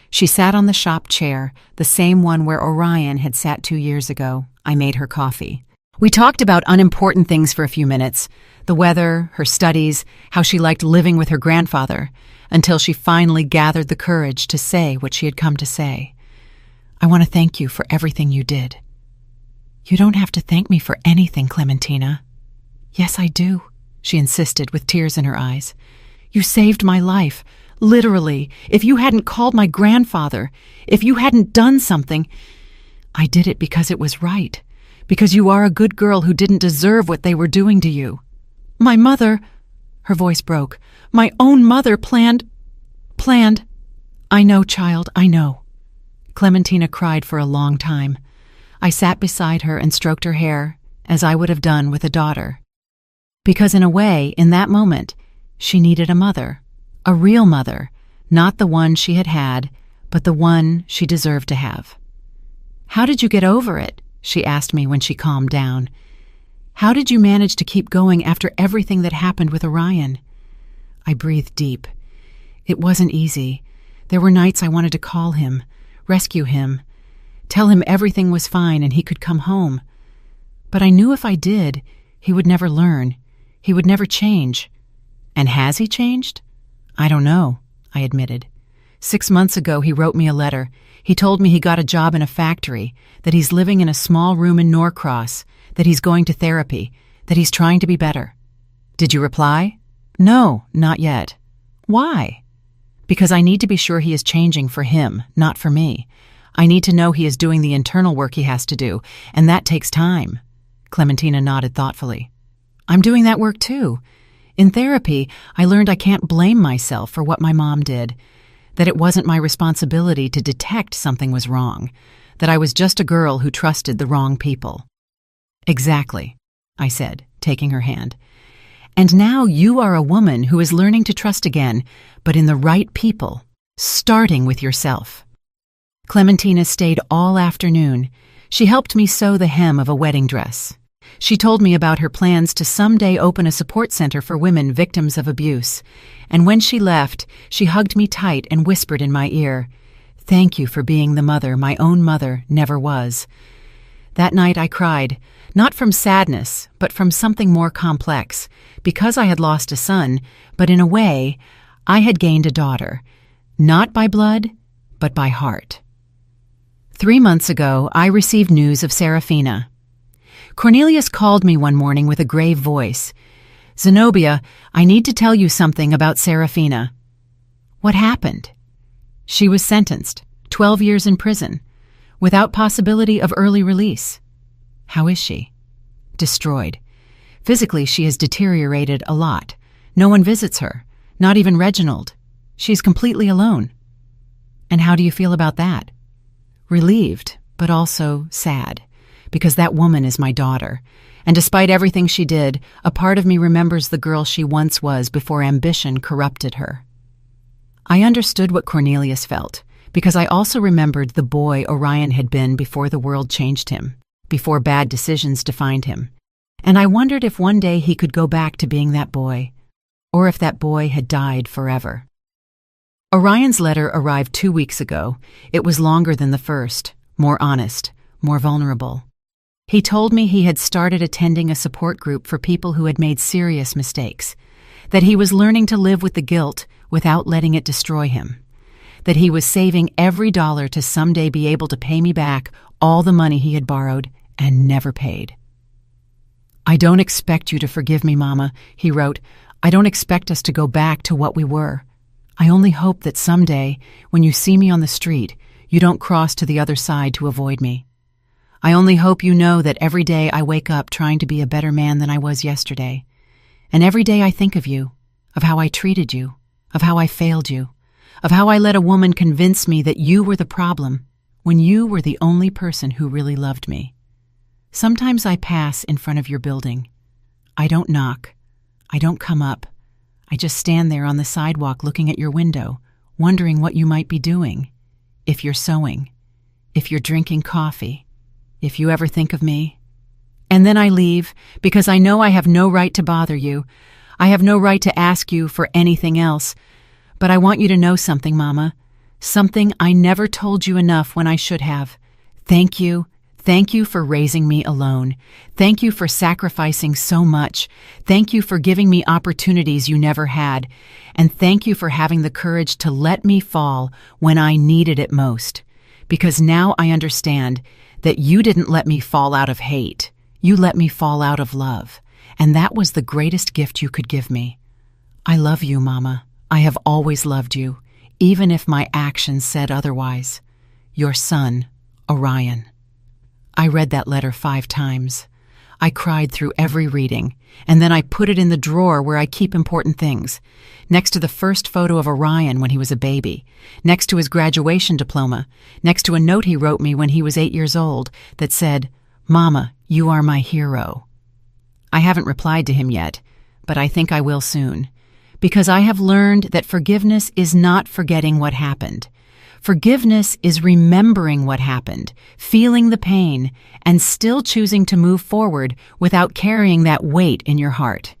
She sat on the shop chair, the same one where Orion had sat 2 years ago. I made her coffee. We talked about unimportant things for a few minutes, the weather, her studies, how she liked living with her grandfather, until she finally gathered the courage to say what she had come to say. I want to thank you for everything you did. You don't have to thank me for anything, Clementina. Yes, I do, she insisted with tears in her eyes. You saved my life. Literally, if you hadn't called my grandfather, if you hadn't done something, I did it because it was right, because you are a good girl who didn't deserve what they were doing to you. My mother, her voice broke, my own mother planned. I know, child, I know. Clementina cried for a long time. I sat beside her and stroked her hair, as I would have done with a daughter. Because in a way, in that moment, she needed a mother. A real mother, not the one she had had, but the one she deserved to have. How did you get over it? She asked me when she calmed down. How did you manage to keep going after everything that happened with Orion? I breathed deep. It wasn't easy. There were nights I wanted to call him, rescue him, tell him everything was fine and he could come home. But I knew if I did, he would never learn. He would never change. And has he changed? I don't know, I admitted. 6 months ago, he wrote me a letter. He told me he got a job in a factory, that he's living in a small room in Norcross, that he's going to therapy, that he's trying to be better. Did you reply? No, not yet. Why? Because I need to be sure he is changing for him, not for me. I need to know he is doing the internal work he has to do, and that takes time. Clementina nodded thoughtfully. I'm doing that work too. In therapy, I learned I can't blame myself for what my mom did, that it wasn't my responsibility to detect something was wrong, that I was just a girl who trusted the wrong people. Exactly, I said, taking her hand. And now you are a woman who is learning to trust again, but in the right people, starting with yourself. Clementina stayed all afternoon. She helped me sew the hem of a wedding dress. She told me about her plans to someday open a support center for women victims of abuse. And when she left, she hugged me tight and whispered in my ear, "Thank you for being the mother my own mother never was." That night I cried, not from sadness, but from something more complex, because I had lost a son, but in a way, I had gained a daughter, not by blood, but by heart. 3 months ago, I received news of Serafina. Cornelius called me one morning with a grave voice. "Zenobia, I need to tell you something about Serafina." What happened? She was sentenced, 12 years in prison, without possibility of early release. How is she? Destroyed. Physically, she has deteriorated a lot. No one visits her, not even Reginald. She's completely alone. And how do you feel about that? Relieved, but also sad, because that woman is my daughter. And despite everything she did, a part of me remembers the girl she once was before ambition corrupted her. I understood what Cornelius felt, because I also remembered the boy Orion had been before the world changed him, before bad decisions defined him. And I wondered if one day he could go back to being that boy, or if that boy had died forever. Orion's letter arrived 2 weeks ago. It was longer than the first, more honest, more vulnerable. He told me he had started attending a support group for people who had made serious mistakes, that he was learning to live with the guilt without letting it destroy him, that he was saving every dollar to someday be able to pay me back all the money he had borrowed and never paid. "I don't expect you to forgive me, Mama," he wrote. "I don't expect us to go back to what we were. I only hope that someday, when you see me on the street, you don't cross to the other side to avoid me. I only hope you know that every day I wake up trying to be a better man than I was yesterday. And every day I think of you, of how I treated you, of how I failed you, of how I let a woman convince me that you were the problem when you were the only person who really loved me. Sometimes I pass in front of your building. I don't knock. I don't come up. I just stand there on the sidewalk looking at your window, wondering what you might be doing, if you're sewing, if you're drinking coffee, if you ever think of me. And then I leave because I know I have no right to bother you. I have no right to ask you for anything else. But I want you to know something, Mama. Something I never told you enough when I should have. Thank you. Thank you for raising me alone. Thank you for sacrificing so much. Thank you for giving me opportunities you never had. And thank you for having the courage to let me fall when I needed it most. Because now I understand that you didn't let me fall out of hate. You let me fall out of love. And that was the greatest gift you could give me. I love you, Mama. I have always loved you, even if my actions said otherwise. Your son, Orion." I read that letter 5 times. I cried through every reading, and then I put it in the drawer where I keep important things, next to the first photo of Orion when he was a baby, next to his graduation diploma, next to a note he wrote me when he was 8 years old that said, "Mama, you are my hero." I haven't replied to him yet, but I think I will soon, because I have learned that forgiveness is not forgetting what happened. Forgiveness is remembering what happened, feeling the pain, and still choosing to move forward without carrying that weight in your heart.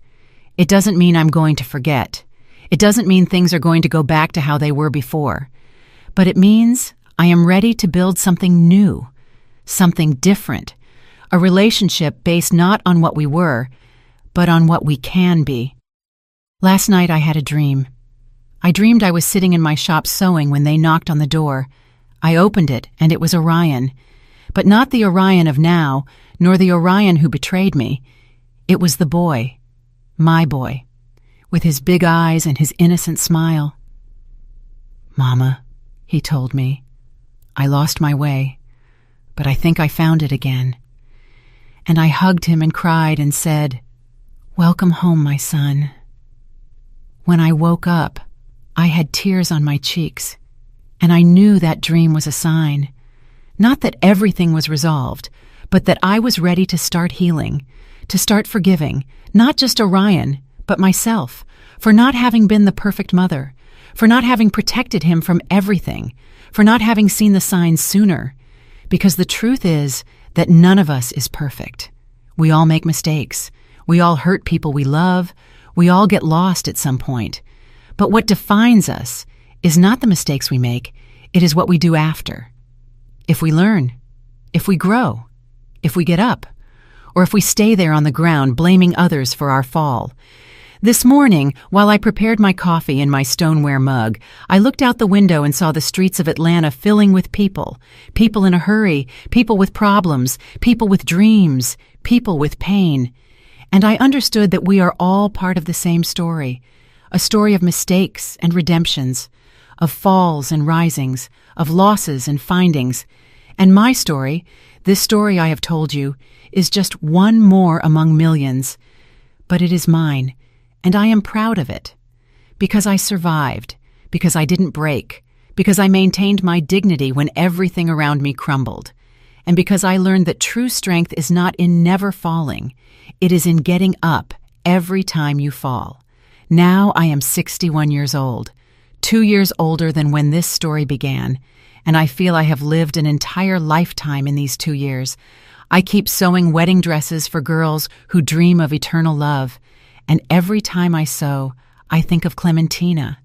It doesn't mean I'm going to forget. It doesn't mean things are going to go back to how they were before. But it means I am ready to build something new, something different, a relationship based not on what we were, but on what we can be. Last night I had a dream. I dreamed I was sitting in my shop sewing when they knocked on the door. I opened it, and it was Orion. But not the Orion of now, nor the Orion who betrayed me. It was the boy, my boy, with his big eyes and his innocent smile. "Mama," he told me, "I lost my way, but I think I found it again." And I hugged him and cried and said, "Welcome home, my son." When I woke up, I had tears on my cheeks, and I knew that dream was a sign. Not that everything was resolved, but that I was ready to start healing, to start forgiving, not just Orion, but myself, for not having been the perfect mother, for not having protected him from everything, for not having seen the signs sooner. Because the truth is that none of us is perfect. We all make mistakes. We all hurt people we love. We all get lost at some point. But what defines us is not the mistakes we make, it is what we do after. If we learn, if we grow, if we get up, or if we stay there on the ground blaming others for our fall. This morning, while I prepared my coffee in my stoneware mug, I looked out the window and saw the streets of Atlanta filling with people. People in a hurry, people with problems, people with dreams, people with pain. And I understood that we are all part of the same story, a story of mistakes and redemptions, of falls and risings, of losses and findings. And my story, this story I have told you, is just one more among millions. But it is mine, and I am proud of it. Because I survived, because I didn't break, because I maintained my dignity when everything around me crumbled, and because I learned that true strength is not in never falling, it is in getting up every time you fall. Now I am 61 years old, 2 years older than when this story began, and I feel I have lived an entire lifetime in these 2 years. I keep sewing wedding dresses for girls who dream of eternal love, and every time I sew, I think of Clementina,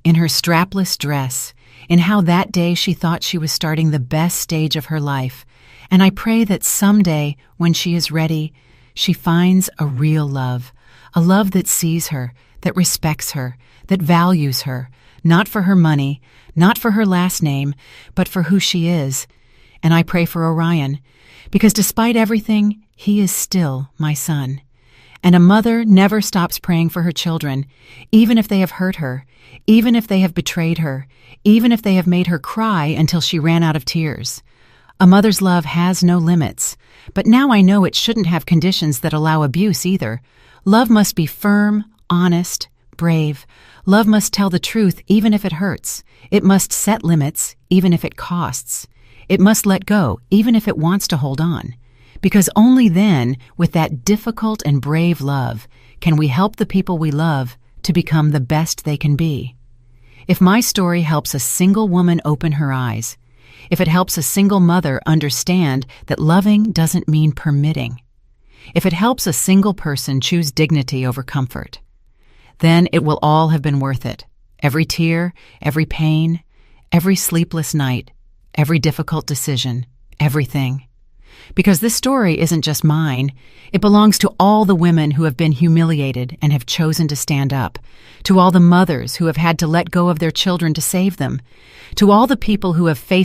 in her strapless dress, in how that day she thought she was starting the best stage of her life, and I pray that someday, when she is ready, she finds a real love, a love that sees her, that respects her, that values her, not for her money, not for her last name, but for who she is. And I pray for Orion, because despite everything, he is still my son. And a mother never stops praying for her children, even if they have hurt her, even if they have betrayed her, even if they have made her cry until she ran out of tears. A mother's love has no limits, but now I know it shouldn't have conditions that allow abuse either. Love must be firm, honest, brave. Love must tell the truth even if it hurts. It must set limits even if it costs. It must let go even if it wants to hold on. Because only then, with that difficult and brave love, can we help the people we love to become the best they can be. If my story helps a single woman open her eyes, if it helps a single mother understand that loving doesn't mean permitting, if it helps a single person choose dignity over comfort, then it will all have been worth it. Every tear, every pain, every sleepless night, every difficult decision, everything. Because this story isn't just mine. It belongs to all the women who have been humiliated and have chosen to stand up, to all the mothers who have had to let go of their children to save them, to all the people who have faced